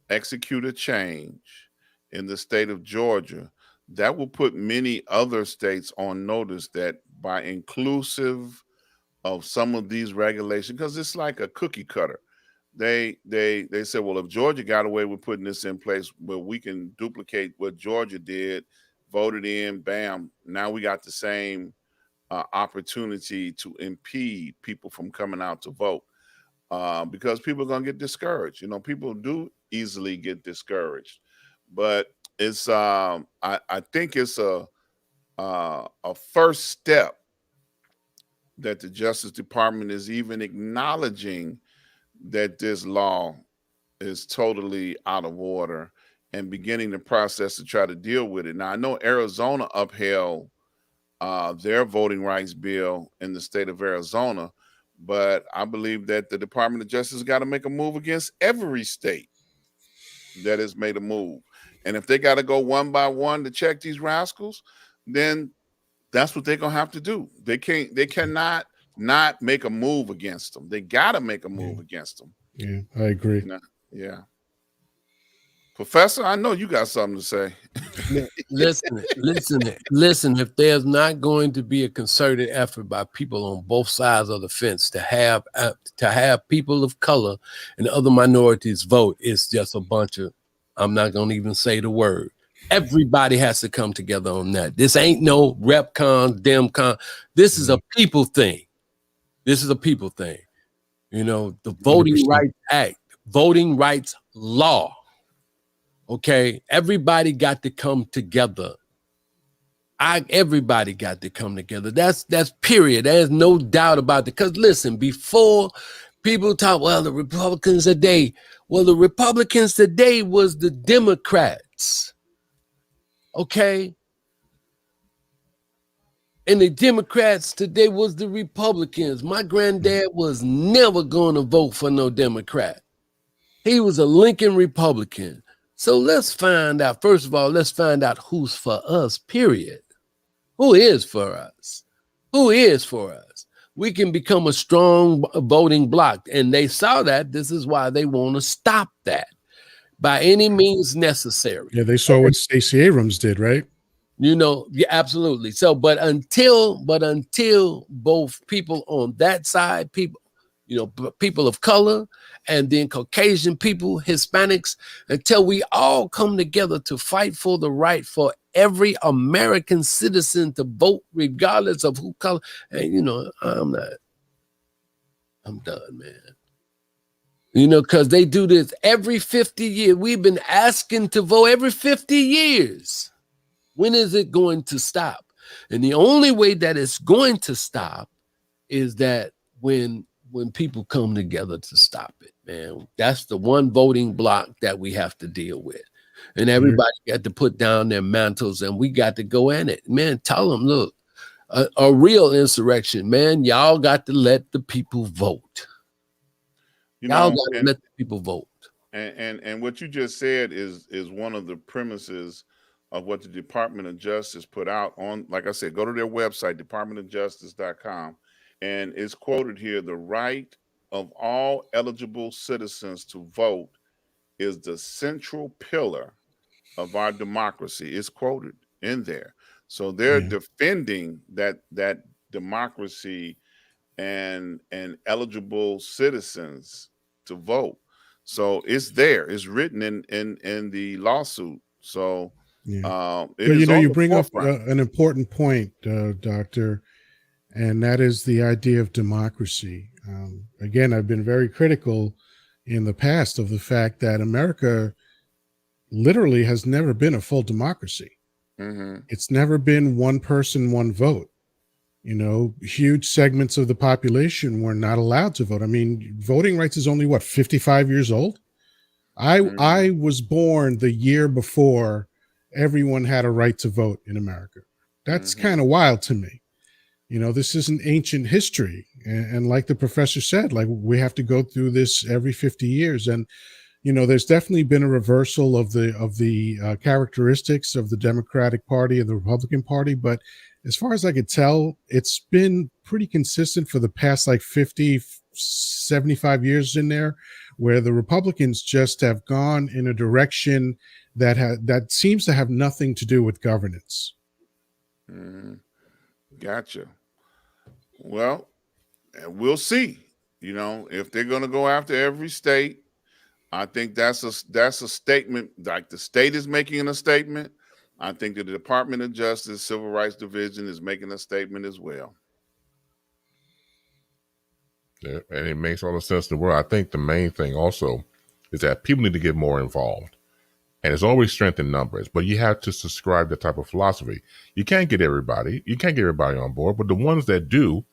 execute a change in the state of Georgia, that will put many other states on notice that by inclusive of some of these regulations, because it's like a cookie cutter. They said, well, if Georgia got away with putting this in place, well, we can duplicate what Georgia did, voted in, bam. Now we got the same opportunity to impede people from coming out to vote, because people are going to get discouraged. You know, people do easily get discouraged, but it's I think it's a first step that the Justice Department is even acknowledging that this law is totally out of order and beginning the process to try to deal with it. Now, I know Arizona upheld their voting rights bill in the state of Arizona, but I believe that the Department of Justice got to make a move against every state that has made a move. And if they got to go one by one to check these rascals, then that's what they're going to have to do. They cannot not make a move against them. They got to make a move against them. Yeah, I agree. You know? Yeah. Professor, I know you got something to say. Listen. If there's not going to be a concerted effort by people on both sides of the fence to have people of color and other minorities vote, it's just a bunch of, I'm not going to even say the word. Everybody has to come together on that. This ain't no rep con, dem con. This is a people thing. This is a people thing. You know, the Voting 100%. Rights Act, voting rights law. Okay, everybody got to come together. Everybody got to come together. That's period. There's no doubt about it. Because listen, before people talk, well, the Republicans today. Well, the Republicans today was the Democrats. Okay. And the Democrats today was the Republicans. My granddad was never going to vote for no Democrat. He was a Lincoln Republican. So let's find out, first of all, let's find out who's for us, period. Who is for us? Who is for us? We can become a strong voting bloc. And they saw that. This is why they want to stop that by any means necessary. Yeah, they saw what Stacey Abrams did, right? You know, yeah, absolutely. So, but until both people on that side, people of color, and then Caucasian people, Hispanics, until we all come together to fight for the right for every American citizen to vote, regardless of who color. And you know, I'm done, man. You know, because they do this every 50 years. We've been asking to vote every 50 years. When is it going to stop? And the only way that it's going to stop is that when people come together to stop it, man. That's the one voting block that we have to deal with. And everybody got to put down their mantles and we got to go in it. Man, tell them, look, a real insurrection, man, y'all got to let the people vote. Y'all got to let the people vote. And what you just said is one of the premises of what the Department of Justice put out on, like I said, go to their website, departmentofjustice.com, and it's quoted here, the right of all eligible citizens to vote is the central pillar of our democracy. It's quoted in there. So they're defending that democracy and eligible citizens to vote. So it's there. It's written in the lawsuit. So you bring up an important point, Doctor, and that is the idea of democracy. Again, I've been very critical in the past of the fact that America literally has never been a full democracy. It's never been one person, one vote. You know, huge segments of the population were not allowed to vote. I mean, voting rights is only what, 55 years old? I was born the year before everyone had a right to vote in America. That's kind of wild to me. You know, this is an ancient history. And like the professor said, like we have to go through this every 50 years. And, you know, there's definitely been a reversal of the characteristics of the Democratic Party and the Republican Party. But as far as I could tell, it's been pretty consistent for the past like 50, 75 years in there, where the Republicans just have gone in a direction that seems to have nothing to do with governance. Gotcha. Well, we'll see. You know, if they're going to go after every state, I think that's a statement. Like the state is making a statement. I think that the Department of Justice Civil Rights Division is making a statement as well. Yeah, and it makes all the sense in the world. I think the main thing also is that people need to get more involved. And it's always strength in numbers, but you have to subscribe to that type of philosophy. You can't get everybody. You can't get everybody on board, but the ones that do,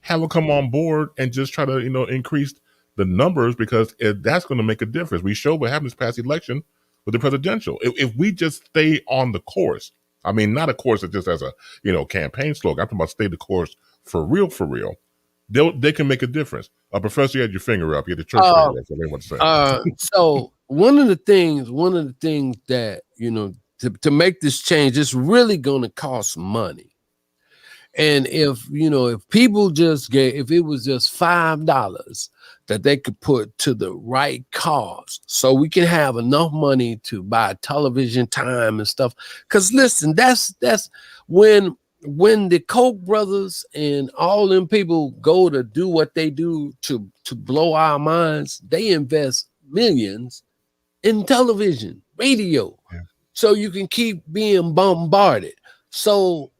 have them come on board and just try to, you know, increase the numbers, because that's going to make a difference. We showed what happened this past election with the presidential. If we just stay on the course, I mean, not a course that just as a, you know, campaign slogan. I'm talking about stay the course for real, they can make a difference. Professor, you had your finger up. You had the church finger up. So they want to say. So one of the things that, you know, to make this change, it's really going to cost money. And if people just if it was just $5 that they could put to the right cause, so we can have enough money to buy television time and stuff. Because listen, that's when the Koch brothers and all them people go to do what they do to blow our minds, they invest millions in television, radio, so you can keep being bombarded. So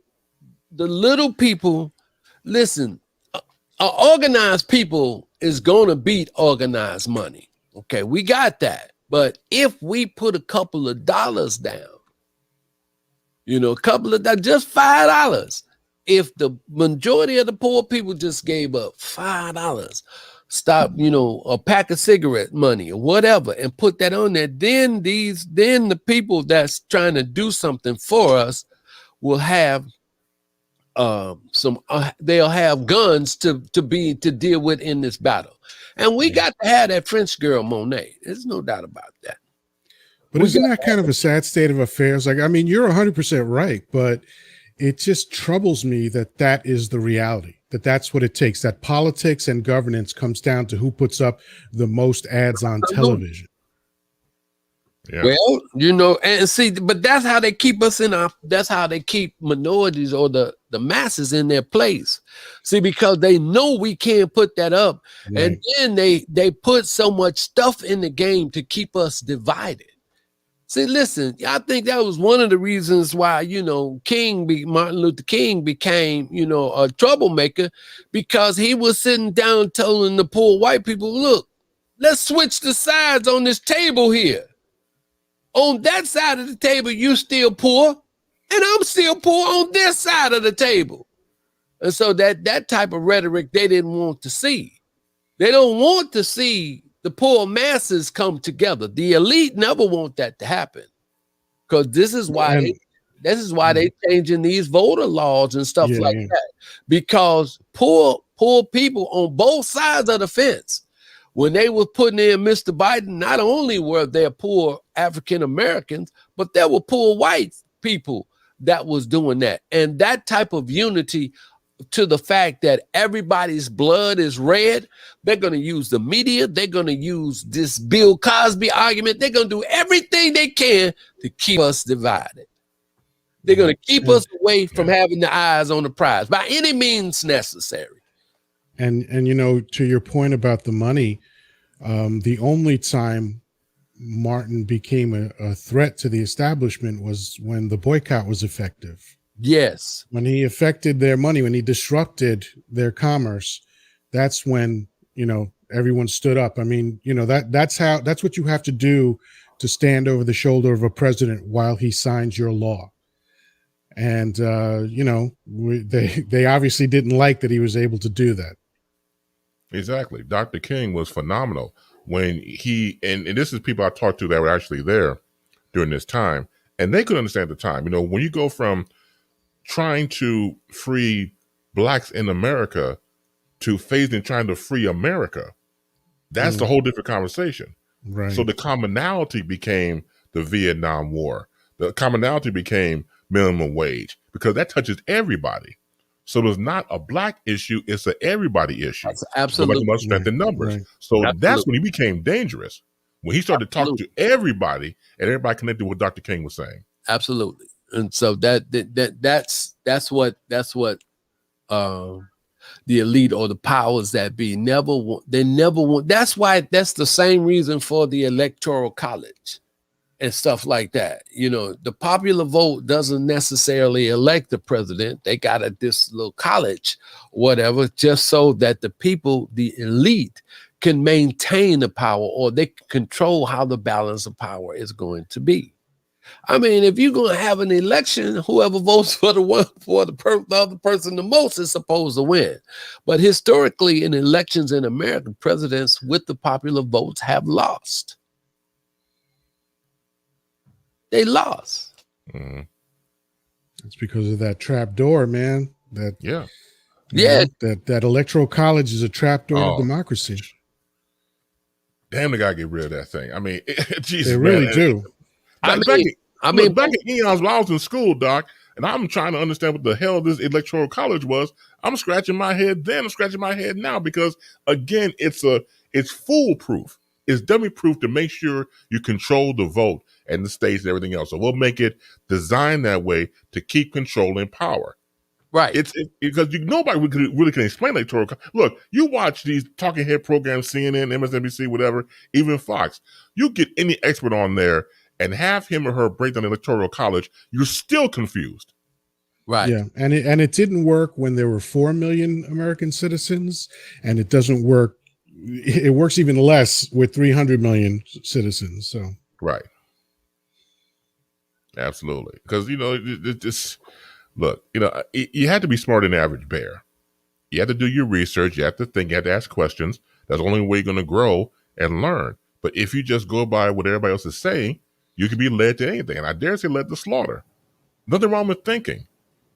the little people, listen, organized people is going to beat organized money. Okay, we got that. But if we put a couple of dollars down, you know, just $5, if the majority of the poor people just gave up $5, stop, you know, a pack of cigarette money or whatever, and put that on there, then the people that's trying to do something for us will have they'll have guns to deal with in this battle. And we got to have that French girl Monet. There's no doubt about that. But isn't that kind of a sad state of affairs? Like, I mean, you're 100% right, but it just troubles me that is the reality, that's what it takes, that politics and governance comes down to who puts up the most ads on television. Yeah. Well, you know, and see, but that's how they keep us that's how they keep minorities or the masses in their place. See, because they know we can't put that up. Right. And then they put so much stuff in the game to keep us divided. See, listen, I think that was one of the reasons why, you know, Martin Luther King became, you know, a troublemaker, because he was sitting down telling the poor white people, look, let's switch the sides on this table here. On that side of the table, you still poor, and I'm still poor on this side of the table. And so that type of rhetoric they didn't want to see. They don't want to see the poor masses come together. The elite never want that to happen, because this is why they changing these voter laws and stuff like that. Because poor people on both sides of the fence, when they were putting in Mr. Biden, not only were there poor African Americans, but there were poor white people that was doing that. And that type of unity, to the fact that everybody's blood is red, they're going to use the media. They're going to use this Bill Cosby argument. They're going to do everything they can to keep us divided. They're going to keep us away from having the eyes on the prize by any means necessary. And you know, to your point about the money, the only time Martin became a threat to the establishment was when the boycott was effective. Yes. When he affected their money, when he disrupted their commerce, that's when, everyone stood up. I mean, that's what you have to do to stand over the shoulder of a president while he signs your law. And, they obviously didn't like that he was able to do that. Exactly. Dr. King was phenomenal when and this is people I talked to that were actually there during this time, and they could understand the time. When you go from trying to free blacks in America to phasing trying to free America, that's a whole different conversation. Right. So the commonality became the Vietnam War. The commonality became minimum wage because that touches everybody. So it's not a black issue; it's an everybody issue. That's absolutely much strength in numbers. Right. So that's when he became dangerous. When he started talking to everybody, and everybody connected with what Dr. King was saying. Absolutely. And so that's what the elite or the powers that be never want. That's the same reason for the electoral college and stuff like that. The popular vote doesn't necessarily elect the president. They got this little college, whatever, just so that the people, the elite, can maintain the power, or they can control how the balance of power is going to be. I mean, if you're going to have an election, whoever votes for the other person the most is supposed to win. But historically, in elections in America, presidents with the popular votes have lost. They lost. Mm-hmm. It's because of that trap door, man. That electoral college is a trap door to democracy. Damn, they gotta get rid of that thing. I mean, Jesus, they really do. Back in eons when I was in school, Doc, and I'm trying to understand what the hell this electoral college was. I'm scratching my head then. I'm scratching my head now because, again, it's foolproof. It's dummy proof to make sure you control the vote and the states and everything else. So we'll make it designed that way to keep controlling power. Right. It's because nobody really can explain electoral. Look, you watch these talking head programs, CNN, MSNBC, whatever, even Fox. You get any expert on there and have him or her break down the electoral college, you're still confused. Right. Yeah. And it didn't work when there were 4 million American citizens, and it doesn't work. It works even less with 300 million citizens. So. Right. Absolutely. Because, look, you had to be smarter than the average bear. You have to do your research. You have to think. You have to ask questions. That's the only way you're going to grow and learn. But if you just go by what everybody else is saying, you can be led to anything. And I dare say led to slaughter. Nothing wrong with thinking.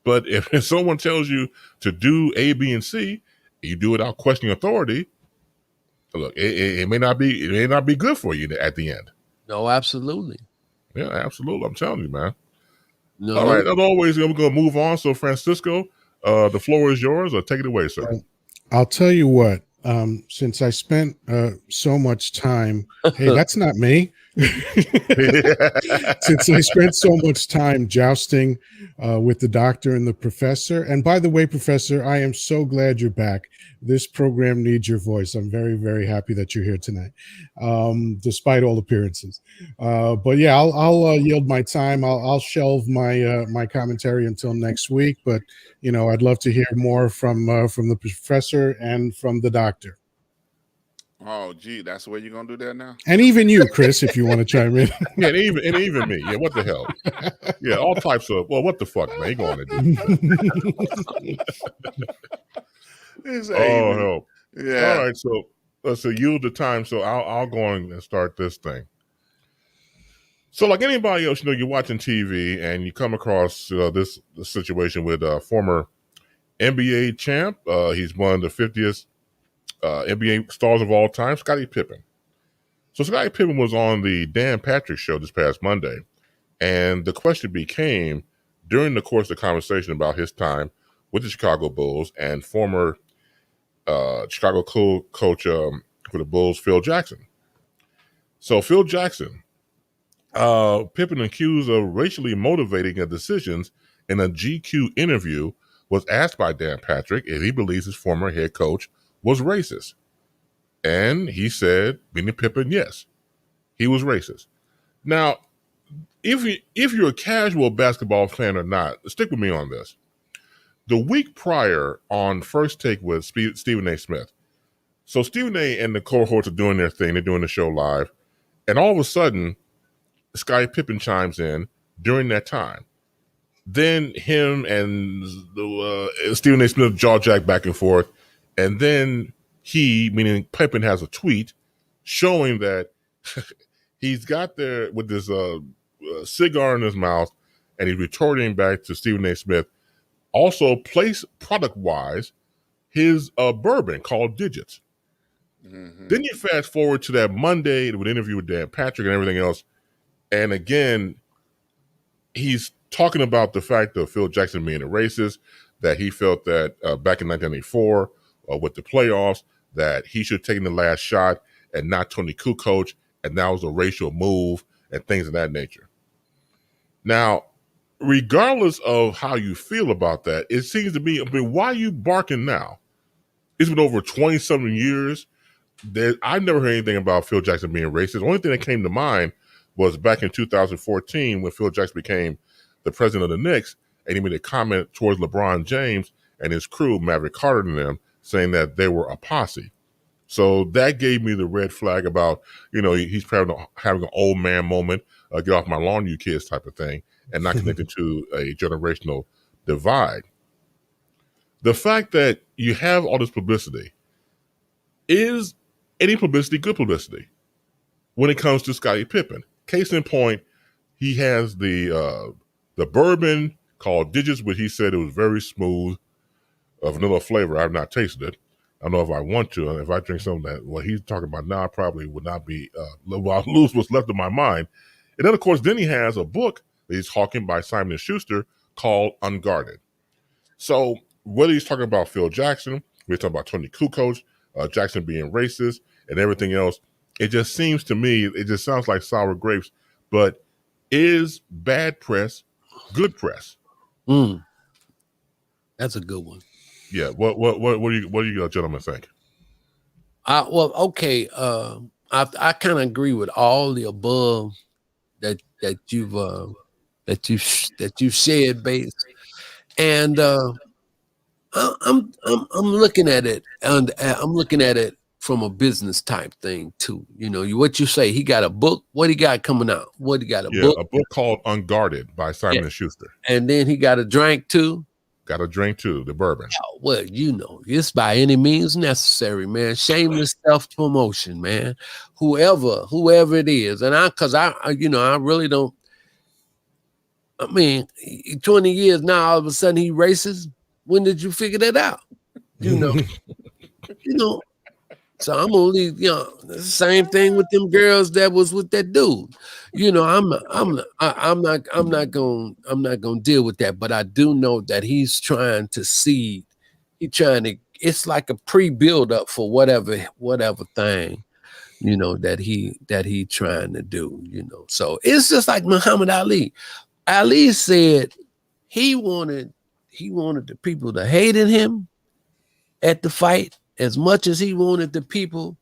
But if someone tells you to do A, B, and C, you do it without questioning authority, look, it may not be good for you at the end. No, absolutely. Yeah, absolutely. I'm telling you, man. No. All right. As always, we're going to move on. So, Francisco, the floor is yours. Take it away, sir. I'll tell you what. Since I spent so much time, hey, that's not me. Since I spent so much time jousting with the doctor and the professor. And by the way, Professor, I am so glad you're back. This program needs your voice. I'm very, very happy that you're here tonight, despite all appearances. But yeah, I'll yield my time. I'll shelve my commentary until next week. But I'd love to hear more from the professor and from the doctor. Oh, gee, that's the way you're gonna do that now? And even you, Chris, if you want to chime in. Yeah, and even me. Yeah, what the hell? Yeah, all types of. Well, what the fuck, man? You going to do? Oh, hell. Yeah. All right, so let's yield the time. So I'll go on and start this thing. So, like anybody else, you're watching TV and you come across this situation with a former NBA champ. He's one of the 50th NBA stars of all time, Scotty Pippen. So Scotty Pippen was on the Dan Patrick show this past Monday, and the question became, during the course of the conversation about his time with the Chicago Bulls and former Chicago coach for the Bulls, Phil Jackson. So Phil Jackson, Pippen accused of racially motivating his decisions in a GQ interview, was asked by Dan Patrick if he believes his former head coach was racist. And he said, meaning Pippen, yes, he was racist. Now, if you're a casual basketball fan or not, stick with me on this. The week prior on First Take with Stephen A. Smith, So Stephen A. and the cohorts are doing their thing. They're doing the show live. And all of a sudden, Scottie Pippen chimes in during that time. Then him and Stephen A. Smith jaw jack back and forth. And then he, meaning Pippen, has a tweet showing that he's got there with this cigar in his mouth, and he's retorting back to Stephen A. Smith. Also, place product-wise, his bourbon called Digits. Mm-hmm. Then you fast forward to that Monday with an interview with Dan Patrick and everything else. And again, he's talking about the fact of Phil Jackson being a racist, that he felt that back in 1984 with the playoffs, that he should have taken the last shot and not Tony Kukoc, and that was a racial move and things of that nature. Now, regardless of how you feel about that, it seems to me, I mean, why are you barking now? It's been over 20-something years. I've never heard anything about Phil Jackson being racist. The only thing that came to mind was back in 2014 when Phil Jackson became the president of the Knicks, and he made a comment towards LeBron James and his crew, Maverick Carter and them, saying that they were a posse. So that gave me the red flag about, he's probably having an old man moment, get off my lawn, you kids type of thing, and not connected to a generational divide. The fact that you have all this publicity, is any publicity good publicity when it comes to Scottie Pippen? Case in point, he has the bourbon called Digits, which he said it was very smooth, vanilla flavor. I've not tasted it. I don't know if I want to. And if I drink something that what he's talking about now, I probably would not be, I'll lose what's left of my mind. And then, of course, then he has a book that he's hawking by Simon & Schuster called Unguarded. So whether he's talking about Phil Jackson, we're talking about Tony Kukoc, Jackson being racist, and everything else, it just seems to me, it just sounds like sour grapes. But is bad press good press? That's a good one. Yeah. What do you gentlemen think? Well, okay. I kind of agree with all the above that you've shared, base, and I'm looking at it, and I'm looking at it from a business type thing too. What you say, he got a book. What he got coming out? What he got a book? A book called Unguarded by Simon & Schuster. And then he got a drink too. Got a drink too, the bourbon. Oh, well, it's by any means necessary, man. Shameless self-promotion, man. Whoever it is. And I really don't. I mean, 20 years now, all of a sudden he racist. When did you figure that out? So I'm gonna leave, the same thing with them girls that was with that dude. I'm not gonna deal with that, but I do know that he's trying to seed. It's like a pre-build up for whatever thing, that he trying to do, So it's just like Muhammad Ali. Ali said he wanted the people to hate him at the fight as much as he wanted the people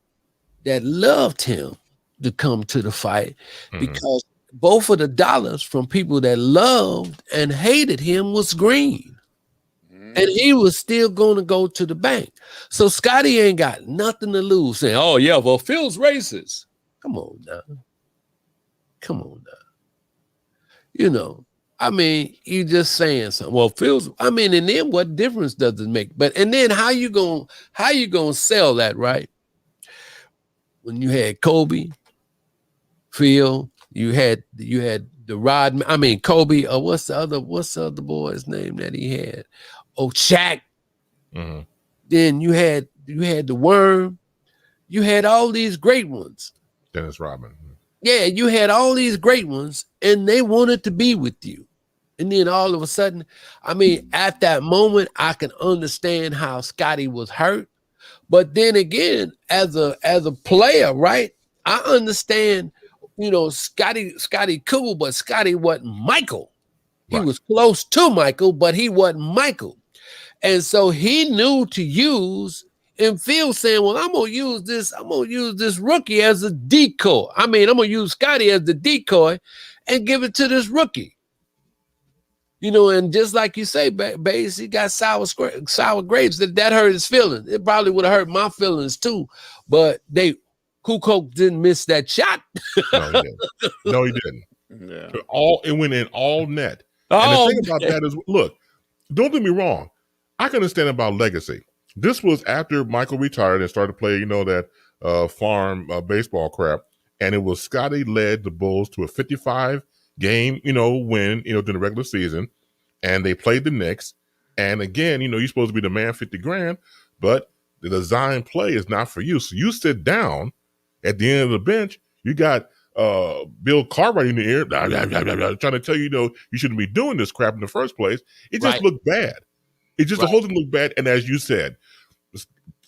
that loved him to come to the fight, because both of the dollars from people that loved and hated him was green. And he was still going to go to the bank. So Scotty ain't got nothing to lose saying, oh, yeah, well, Phil's racist. Come on now. I mean, you just saying something. Well, and then what difference does it make? And then how you gonna sell that, right? When you had Kobe, Phil, you had the Rod. I mean, Kobe. What's the other boy's name that he had? Oh, Shaq. Mm-hmm. Then you had the Worm. You had all these great ones. Dennis Rodman. Yeah, you had all these great ones, and they wanted to be with you. And then all of a sudden, I mean, at that moment, I can understand how Scotty was hurt. But then again, as a player, right? I understand, Scotty cool, but Scotty wasn't Michael. He was close to Michael, but he wasn't Michael. And so he knew to use. And Phil saying, well, I'm gonna use this rookie as a decoy. I'm gonna use Scotty as the decoy and give it to this rookie. and just like you say, Bass, he got sour grapes. That hurt his feelings. It probably would have hurt my feelings too. But Kukoc didn't miss that shot. No, he didn't. Yeah. It went in all net. Oh, and the thing about that is, look, don't get me wrong. I can understand about legacy. This was after Michael retired and started to play, that farm baseball crap. And it was Scotty led the Bulls to a 55 game, win, during the regular season. And they played the Knicks. And again, you're supposed to be the man 50 grand, but the design play is not for you. So you sit down at the end of the bench, you got Bill Cartwright in the ear, blah, blah, blah, blah, blah, trying to tell you, you shouldn't be doing this crap in the first place. It just looked bad. It just the whole thing looked bad. And as you said,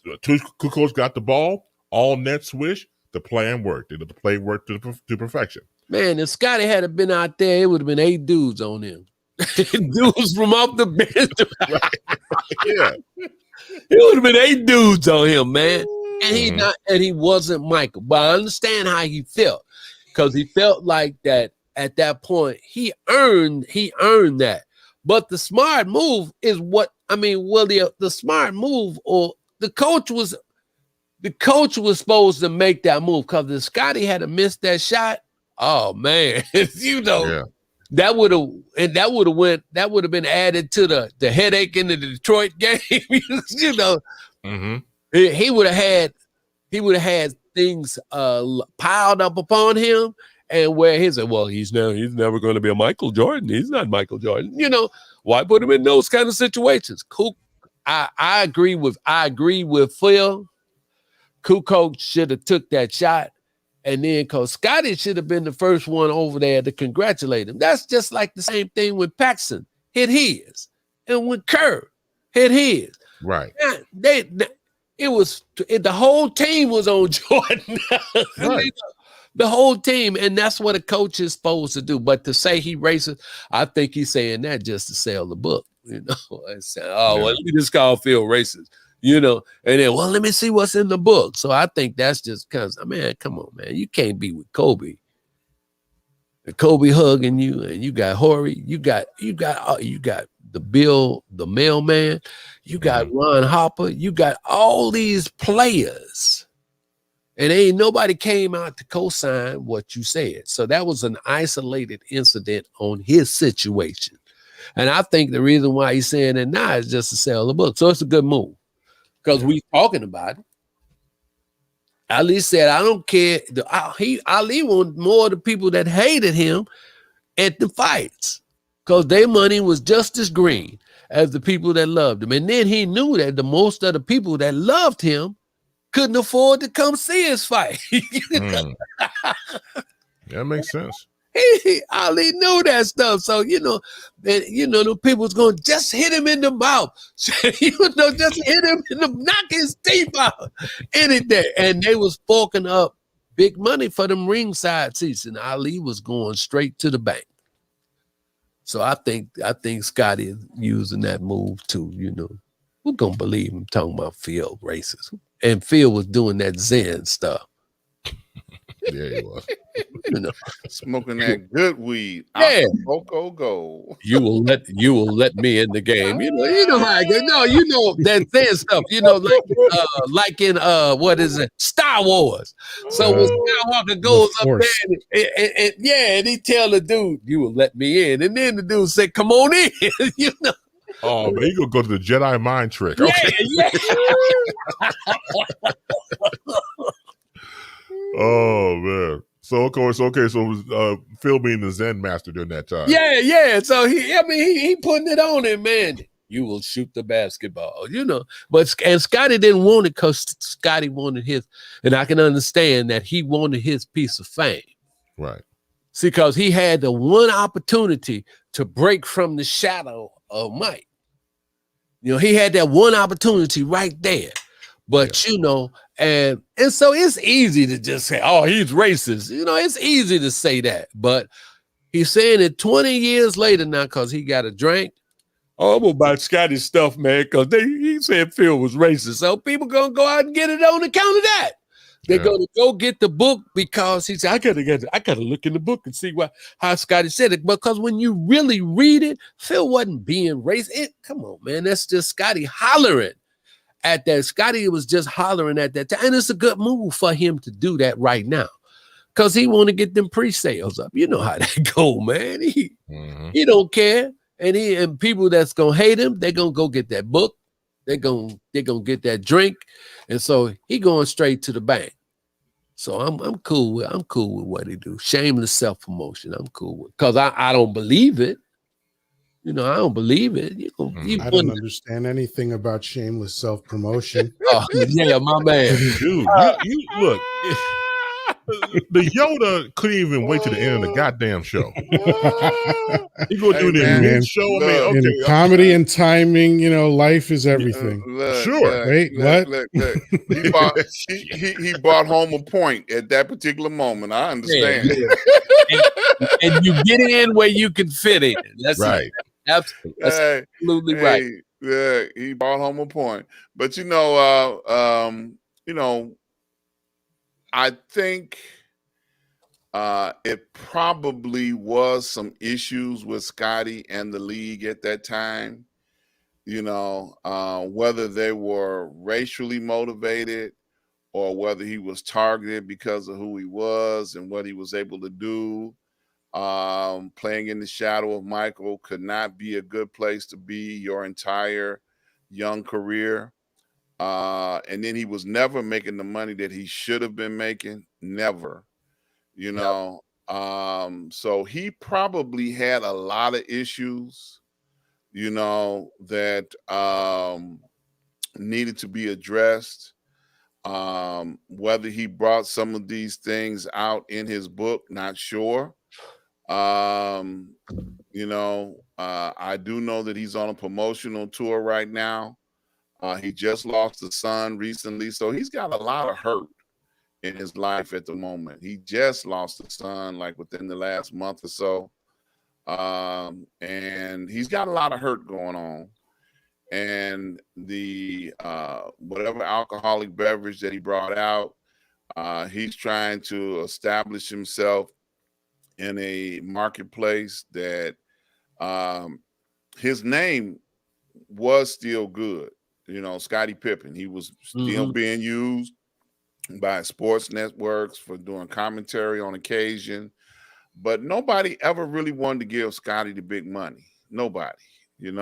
Kukoc got the ball, all net swish. The plan worked. The play worked to perfection. Man, if Scotty had been out there, it would have been 8 dudes on him. Dudes from off the bench. Yeah. It would have been 8 dudes on him, man. And he wasn't Michael. But I understand how he felt. Because he felt like that at that point, he earned that. But the smart move is the smart move, or the coach was supposed to make that move, because if Scotty had missed that shot, oh man, that would have been added to the headache in the Detroit game. He would have had things piled up upon him, and where he said, well, he's never going to be a Michael Jordan. He's not Michael Jordan. Why put him in those kind of situations? I agree with Phil. Kukoc should have took that shot, and then because Scotty should have been the first one over there to congratulate him. That's just like the same thing when Paxson hit his, and when Kerr hit his. Right. The whole team was on Jordan. Right. The whole team, and that's what a coach is supposed to do. But to say he racist, I think he's saying that just to sell the book. And say, well, let me just call Phil racist. And then, well, let me see what's in the book. So I think that's just because, man, come on, man. You can't be with Kobe. And Kobe hugging you, and you got Horry, you got the Bill, the mailman, you got Ron Harper, you got all these players. And ain't nobody came out to co-sign what you said. So that was an isolated incident on his situation. And I think the reason why he's saying that now is just to sell the book. So it's a good move. Because we talking about it. Ali said, I don't care. Ali wanted more of the people that hated him at the fights, because their money was just as green as the people that loved him. And then he knew that the most of the people that loved him couldn't afford to come see his fight. That makes sense. Ali knew that stuff. So, the people was going to just hit him in the mouth. Just hit him knock his teeth out. Anything. And they was forking up big money for them ringside seats. And Ali was going straight to the bank. So I think Scotty is using that move too, Who gonna believe him talking about Phil racist? And Phil was doing that Zen stuff. Yeah, he was. Smoking that good weed. Yeah. Go. You will let me in the game. You know how I go. No, that Zen stuff. Like in what is it? Star Wars. So when Skywalker goes up there and he tell the dude, you will let me in. And then the dude said, come on in. Oh, man, you gonna go to the Jedi mind trick. Okay. Yeah. Oh man. So of course, okay. So Phil being the Zen master during that time. Yeah. So he putting it on him, man. You will shoot the basketball, But Scotty didn't want it because Scotty wanted his, and I can understand that he wanted his piece of fame. Right. See, because he had the one opportunity to break from the shadow of Mike. He had that one opportunity right there. But and so it's easy to just say, oh, he's racist. It's easy to say that. But he's saying it 20 years later now because he got a drink. Oh, I'm about Scotty's stuff, man, because he said Phil was racist. So people gonna go out and get it on account of that. They're going to go get the book because he said, I gotta look in the book and see how Scotty said it. Because when you really read it, Phil wasn't being racist. Come on, man. That's just Scotty hollering at that. Scotty was just hollering at that time. And it's a good move for him to do that right now. Because he want to get them pre-sales up. You know how that go, man. He don't care. And people that's gonna hate him, they're gonna go get that book. They're gonna get that drink. And so he going straight to the bank. So I'm cool with what he do. Shameless self-promotion. I'm cool with, because I don't believe it. I don't believe it. I don't understand anything about shameless self-promotion. Oh, yeah, my man. Dude, you look. The Yoda couldn't even wait to the end of the goddamn show. He gonna do the mid-show. In comedy and timing, life is everything. Sure. Wait, what? Look. He brought home a point at that particular moment. I understand. Yeah. and you get in where you can fit in. That's right. That's absolutely right. Yeah, he brought home a point. But I think it probably was some issues with Scotty and the league at that time. Whether they were racially motivated or whether he was targeted because of who he was and what he was able to do. Playing in the shadow of Michael could not be a good place to be your entire young career. And then he was never making the money that he should have been making. Never, so he probably had a lot of issues, that needed to be addressed. Whether he brought some of these things out in his book, not sure. I do know that he's on a promotional tour right now. He just lost a son recently, so he's got a lot of hurt in his life at the moment. He just lost a son like within the last month or so. And he's got a lot of hurt going on. And the whatever alcoholic beverage that he brought out, he's trying to establish himself in a marketplace that his name was still good. Scotty Pippen, he was still being used by sports networks for doing commentary on occasion, but nobody ever really wanted to give Scotty the big money. Nobody, they've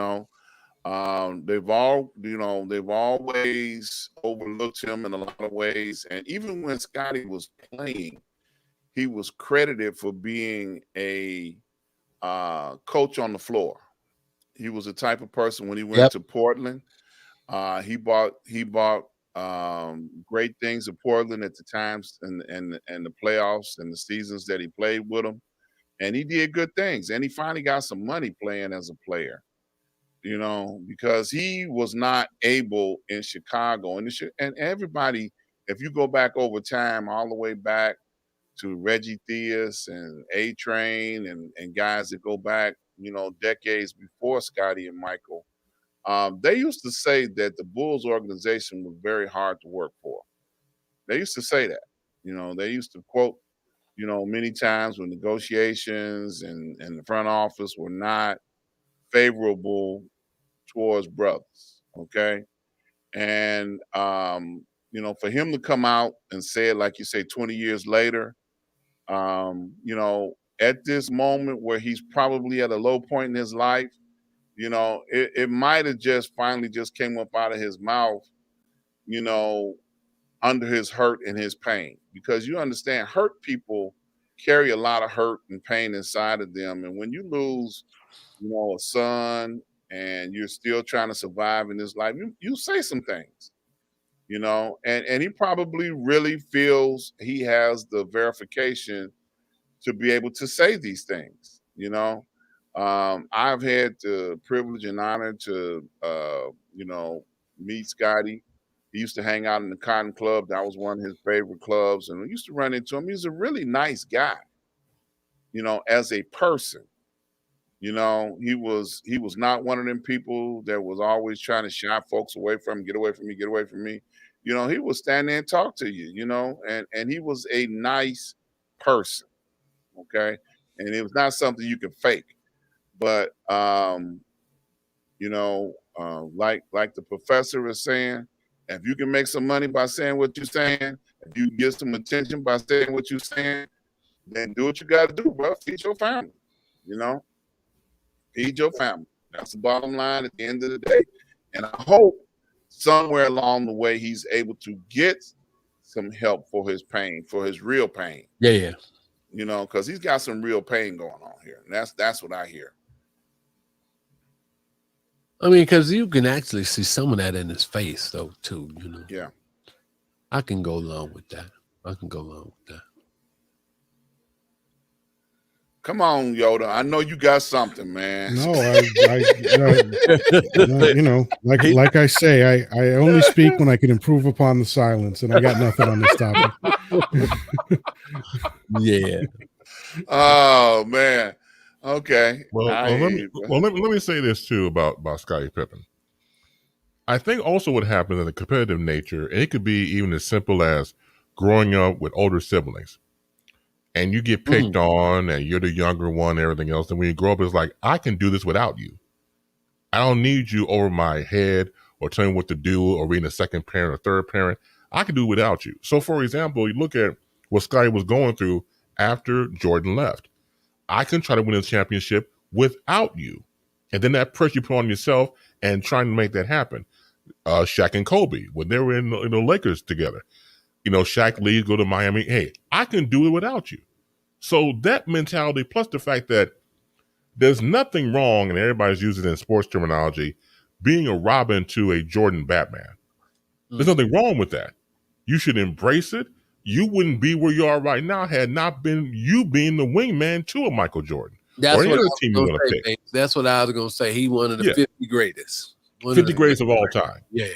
always overlooked him in a lot of ways. And even when Scotty was playing, he was credited for being a coach on the floor. He was the type of person when he went to Portland, he bought great things at Portland at the times and the playoffs and the seasons that he played with them. And he did good things. And he finally got some money playing as a player, because he was not able in Chicago. And everybody, if you go back over time, all the way back to Reggie Theus and A-Train and guys that go back, decades before Scotty and Michael, they used to say that the Bulls organization was very hard to work for. They used to say that. They used to quote, many times when negotiations and the front office were not favorable towards brothers. Okay. And, for him to come out and say it, like you say, 20 years later, at this moment where he's probably at a low point in his life, it might have just finally just came up out of his mouth, under his hurt and his pain. Because you understand, hurt people carry a lot of hurt and pain inside of them. And when you lose, a son and you're still trying to survive in this life, you say some things, and he probably really feels he has the verification to be able to say these things, I've had the privilege and honor to, meet Scotty. He used to hang out in the Cotton Club. That was one of his favorite clubs. And we used to run into him. He's a really nice guy, as a person. He was not one of them people that was always trying to shy folks away from him, get away from me, get away from me. you know, he would stand there and talk to you, you know, and he was a nice person. Okay. And it was not something you can fake. But you know, like the professor is saying, if you can make some money by saying what you're saying, if you get some attention by saying what you're saying, then do what you got to do, bro. Feed your family, you know, feed your family. That's the bottom line at the end of the day. And I hope somewhere along the way he's able to get some help for his pain, for his real pain. Yeah. You know, because he's got some real pain going on here. And that's what I hear. I mean, because you can actually see some of that in his face, though, too. You know. Yeah. I can go along with that. Come on, Yaddah. I know you got something, man. No, you know, like I say, I only speak when I can improve upon the silence, and I got nothing on this topic. Yeah. Oh man. Okay. Well, let me say this too about Scottie Pippen. I think also what happens in the competitive nature, and it could be even as simple as growing up with older siblings, and you get picked on, and you're the younger one, and everything else. And when you grow up, it's like, I can do this without you. I don't need you over my head or telling me what to do or being a second parent or third parent. I can do it without you. So, for example, you look at what Scotty was going through after Jordan left. I can try to win a championship without you. And then that pressure you put on yourself and trying to make that happen. Shaq and Kobe, when they were in the Lakers together, you know, Shaq leaves, go to Miami. Hey, I can do it without you. So that mentality, plus the fact that there's nothing wrong, and everybody's using it in sports terminology, being a Robin to a Jordan Batman. There's nothing wrong with that. You should embrace it. You wouldn't be where you are right now had not been you being the wingman to a Michael Jordan. That's or any other team you want to pick. That's what I was going to say. He one of the 50 greatest. 50 greatest of all time. Yeah,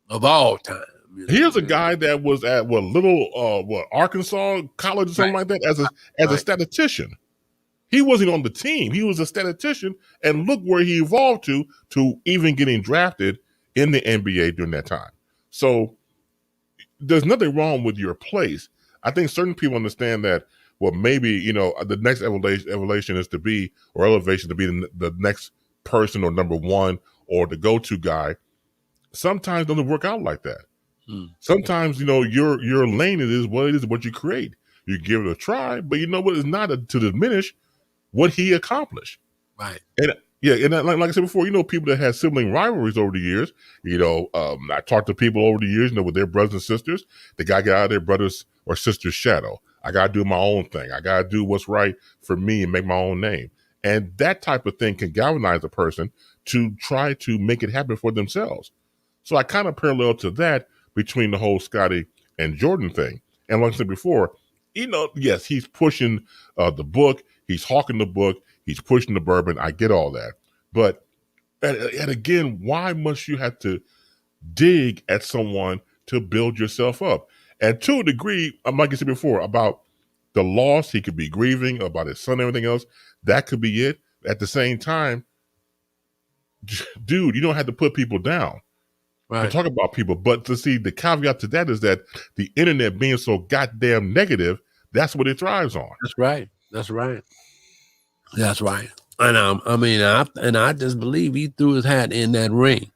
of all time. You know, here's a guy that was at Arkansas College or something like that as a statistician. He wasn't on the team. He was a statistician, and look where he evolved to even getting drafted in the NBA during that time. So there's nothing wrong with your place. I think certain people understand that, well, maybe, you know, the next elevation is to be, or elevation to be the next person or number one or the go-to guy. Sometimes it doesn't work out like that. Sometimes, you know, your lane is what you create. You give it a try, but you know what? It's not to diminish what he accomplished. Right. And like I said before, you know, people that had sibling rivalries over the years, you know, I talked to people over the years, you know, with their brothers and sisters, they got to get out of their brothers or sisters' shadow. I got to do my own thing. I got to do what's right for me and make my own name. And that type of thing can galvanize a person to try to make it happen for themselves. So I kind of parallel to that between the whole Scotty and Jordan thing. And like I said before, you know, yes, he's pushing the book. He's hawking the book. He's pushing the bourbon. I get all that. But, and again, why must you have to dig at someone to build yourself up? And to a degree, like I said before, about the loss, he could be grieving about his son and everything else. That could be it. At the same time, dude, you don't have to put people down. Right. To talk about people. But to see, the caveat to that is that the internet being so goddamn negative, that's what it thrives on. That's right. And I just believe he threw his hat in that ring.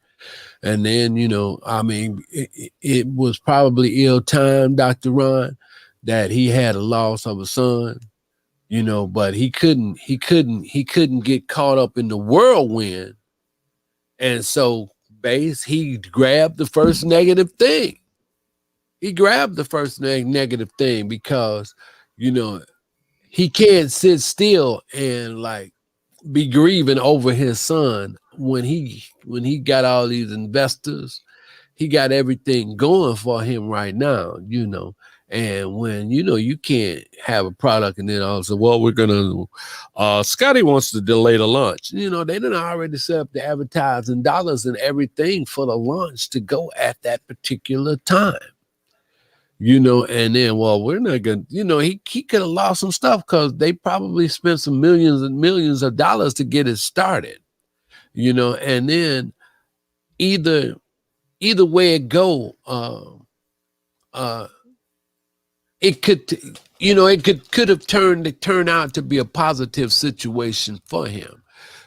And then, you know, I mean, it was probably ill-timed, Dr. Ron, that he had a loss of a son, you know, but he couldn't get caught up in the whirlwind. And so he grabbed the first negative thing. Because, you know, he can't sit still and like be grieving over his son when he got all these investors. He got everything going for him right now, you know. And when, you know, you can't have a product and then also, well, we're going to, Scotty wants to delay the launch. You know, they done already set up the advertising dollars and everything for the launch to go at that particular time. You know, and then, well, we're not going to, you know, he could have lost some stuff because they probably spent some millions and millions of dollars to get it started, you know, and then either way it go, it could, you know, it could have turned out to be a positive situation for him.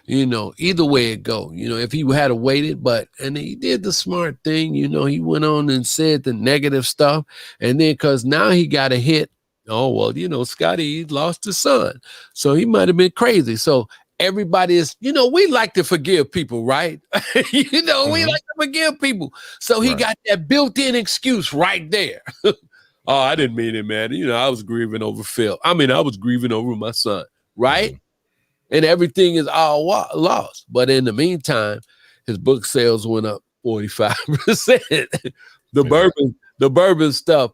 You know, either way it go, you know, if he had waited, and he did the smart thing, you know, he went on and said the negative stuff. And then because now he got a hit. Oh, well, you know, Scotty lost his son. So he might have been crazy. So everybody is, you know, we like to forgive people, right? You know, we like to forgive people. So he got that built-in excuse right there. Oh, I didn't mean it, man. You know, I was grieving over Phil. I mean, I was grieving over my son, right? And everything is all lost. But in the meantime, his book sales went up 45%. The bourbon stuff,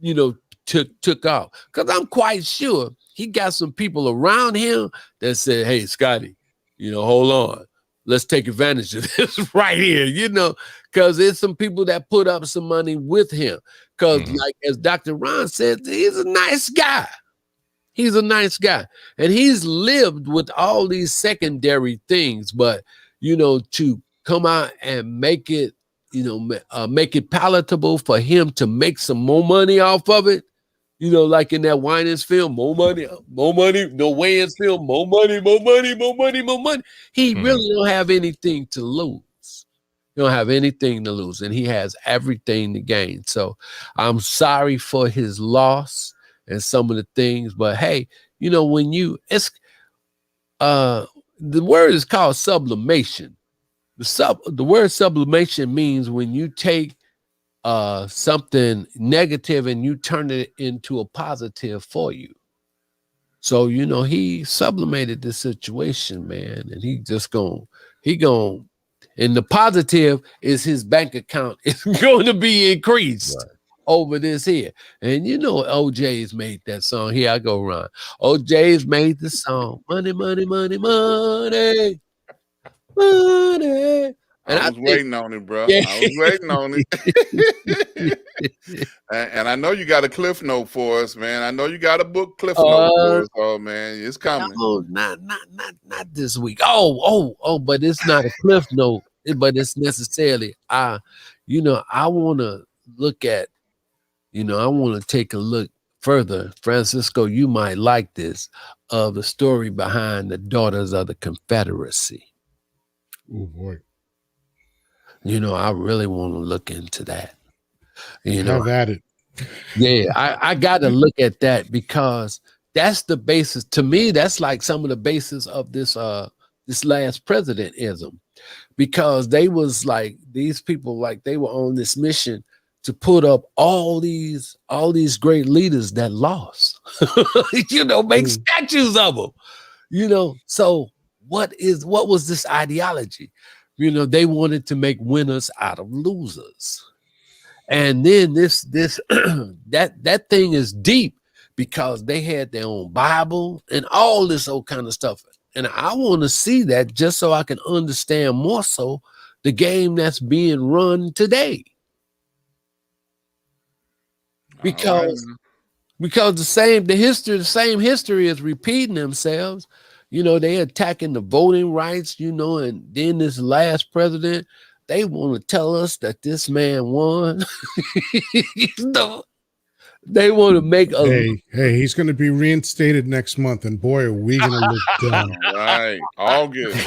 you know, took off. Because I'm quite sure he got some people around him that said, hey, Scotty, you know, hold on. Let's take advantage of this right here, you know, because there's some people that put up some money with him. Because like as Dr. Ron said, he's a nice guy. He's a nice guy. And he's lived with all these secondary things. But, you know, to come out and make it, you know, make it palatable for him to make some more money off of it, you know, like in that Winans film, more money, no Wayans film, more money. He really don't have anything to lose. He don't have anything to lose, and he has everything to gain. So I'm sorry for his loss and some of the things, but hey, you know, when the word is called sublimation. The word sublimation means when you take something negative and you turn it into a positive for you. So, you know, he sublimated the situation, man, and and the positive is his bank account is going to be increased over this here. And you know, OJ's made that song. Here I go, Ron. OJ's made the song, money, money, money, money, money. And I was waiting on it, bro. Yeah. I was waiting on it. And I know you got a cliff note for us, man. I know you got a book cliff note for us. Oh, man, it's coming. No, not this week. But it's not a cliff note, but it's necessarily, you know, I want to look at, you know, I want to take a look further. Francisco, you might like this, of the story behind the Daughters of the Confederacy. Oh, boy. You know, I really want to look into that. You know, have at it. Yeah, I got to look at that because that's the basis. To me, that's like some of the basis of this last presidentism, because they was like these people, like they were on this mission to put up all these great leaders that lost. You know, make statues of them. You know, so what was this ideology? You know, they wanted to make winners out of losers. And then this that thing is deep because they had their own Bible and all this old kind of stuff. And I want to see that just so I can understand more so the game that's being run today. Because the same history is repeating themselves. You know, they attacking the voting rights, you know, and then this last president, they want to tell us that this man won. You know, they want to make Hey, he's going to be reinstated next month, and boy, are we going to look dumb. Right, August.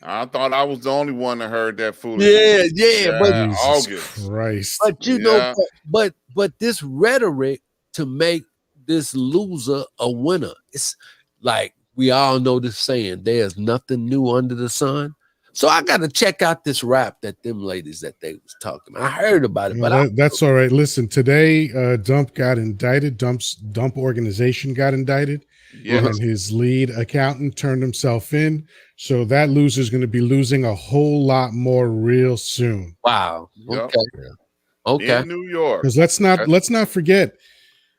I thought I was the only one that heard that foolishness. Yeah, but August. Christ. But you know, but this rhetoric to make this loser a winner, it's like we all know this saying, there's nothing new under the sun. So I got to check out this rap that them ladies that they was talking about. I heard about it, but that's all right. Listen, today Dump got indicted. Dump organization got indicted. Yes. And his lead accountant turned himself in. So that loser's going to be losing a whole lot more real soon. Wow. Okay. Okay. In New York. Because let's not forget,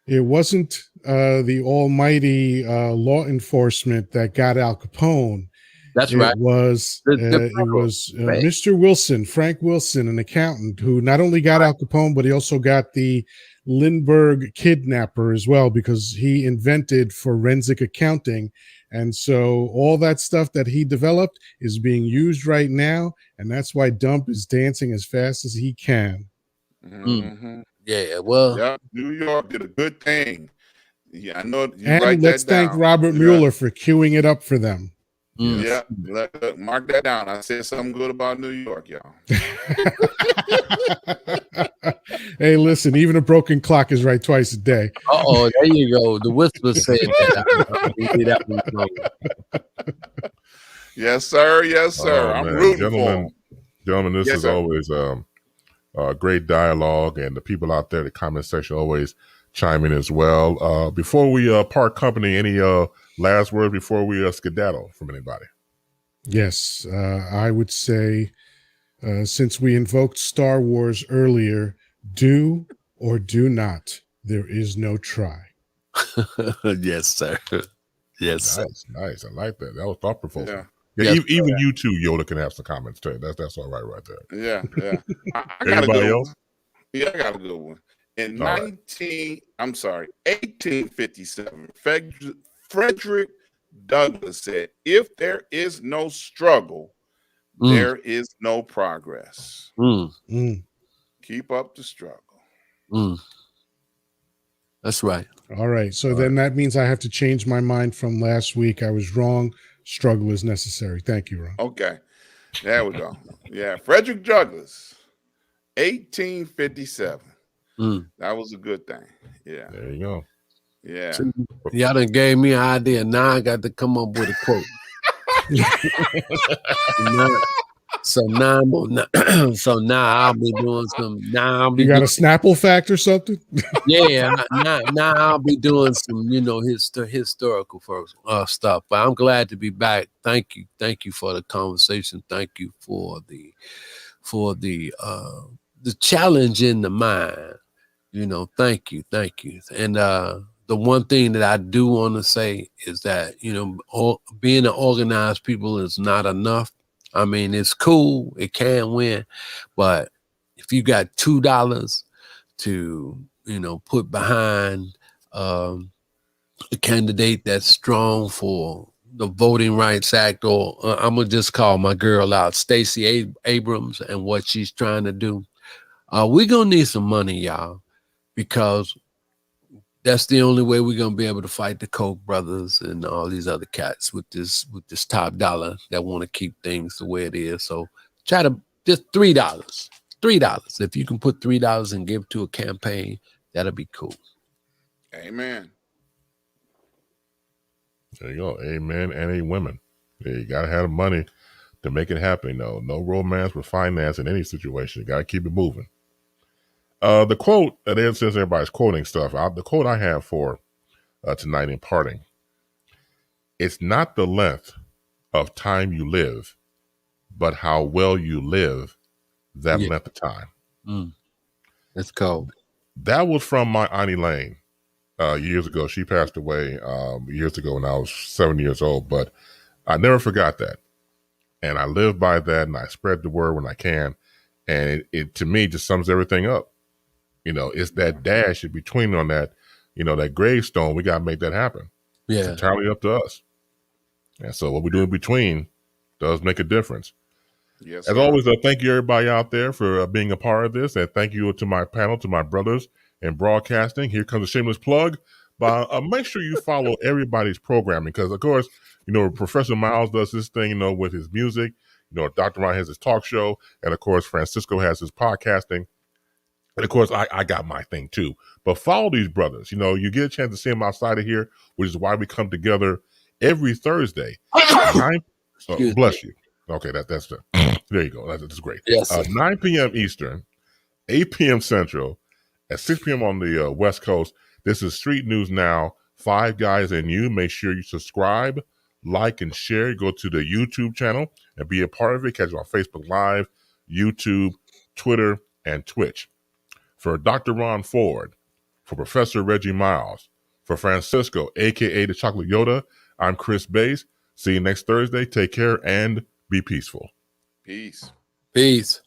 it wasn't the almighty law enforcement that got Al Capone. That's right. It was Mr. Wilson, Frank Wilson, an accountant who not only got Al Capone, but he also got the Lindbergh kidnapper as well, because he invented forensic accounting. And so all that stuff that he developed is being used right now. And that's why Dump is dancing as fast as he can. Mm-hmm. Yeah, well. Yeah, New York did a good thing. Yeah, I know. You And write let's that down. thank Robert Mueller for queuing it up for them. Yeah, look, mark that down. I said something good about New York, y'all. Hey, listen, even a broken clock is right twice a day. Uh-oh, there you go. The whisper said that. Yes, sir. Yes, sir. Oh, I'm man. rooting for him. Gentlemen, this Yes, is sir. always great dialogue, and the people out there in the comment section always chime in as well. Before we part company, any last words before we skedaddle from anybody? Yes, I would say, since we invoked Star Wars earlier, do or do not. There is no try. Yes, sir. Yes, sir. Nice. I like that. That was thought provoking. Yeah. Yes, even you too, Yoda, can have some comments too. That's all right there. Yeah. I got a Anybody good else? one. Yeah, I got a good one. In 1857, Frederick Douglass said, "If there is no struggle, there is no progress. Keep up the struggle." That's right. All right. So then that means I have to change my mind from last week. I was wrong. Struggle is necessary. Thank you, Ron. Okay. There we go. Yeah. Frederick Douglass, 1857. That was a good thing. Yeah. There you go. Yeah. So, y'all done gave me an idea. Now I got to come up with a quote. So now I'll be doing some. You got a Snapple fact or something? Yeah. Now I'll be doing some, historical stuff. But I'm glad to be back. Thank you for the conversation. Thank you for the challenge in the mind. Thank you. And the one thing that I do want to say is that being an organized people is not enough. I mean, it's cool, it can win, but if you got $2 to put behind a candidate that's strong for the Voting Rights Act, or I'm gonna just call my girl out, Stacey Abrams, and what she's trying to do, we're gonna need some money, y'all, because that's the only way we're gonna be able to fight the Koch brothers and all these other cats with this top dollar that want to keep things the way it is. So try to just $3. If you can put $3 and give to a campaign, that'll be cool. Amen. There you go. Amen. And a women. You gotta have the money to make it happen. No romance with finance in any situation. You gotta keep it moving. The quote, then since everybody's quoting stuff, the quote I have for tonight in parting: "It's not the length of time you live, but how well you live that length of time." That's cool. That was from my Auntie Lane years ago. She passed away years ago when I was 7 years old, but I never forgot that. And I live by that, and I spread the word when I can. And it to me just sums everything up. It's that dash in between on that, that gravestone. We got to make that happen. Yeah. It's entirely up to us. And so what we do in between does make a difference. Yes. As always, thank you everybody out there for being a part of this. And thank you to my panel, to my brothers in broadcasting. Here comes a shameless plug. But make sure you follow everybody's programming because, of course, Professor Miles does this thing, with his music. Dr. Ron has his talk show. And, of course, Francisco has his podcasting. And of course, I got my thing too. But follow these brothers. You get a chance to see them outside of here, which is why we come together every Thursday. Bless you. Okay, that's the. There you go. That's great. Yes. 9 p.m. Eastern, 8 p.m. Central, at 6 p.m. on the West Coast. This is Street News Now. 5 Guys and You. Make sure you subscribe, like, and share. Go to the YouTube channel and be a part of it. Catch it on Facebook Live, YouTube, Twitter, and Twitch. For Dr. Ron Ford, for Professor Reggie Miles, for Francisco, a.k.a. the Chocolate Yoda, I'm Chris Bass. See you next Thursday. Take care and be peaceful. Peace. Peace.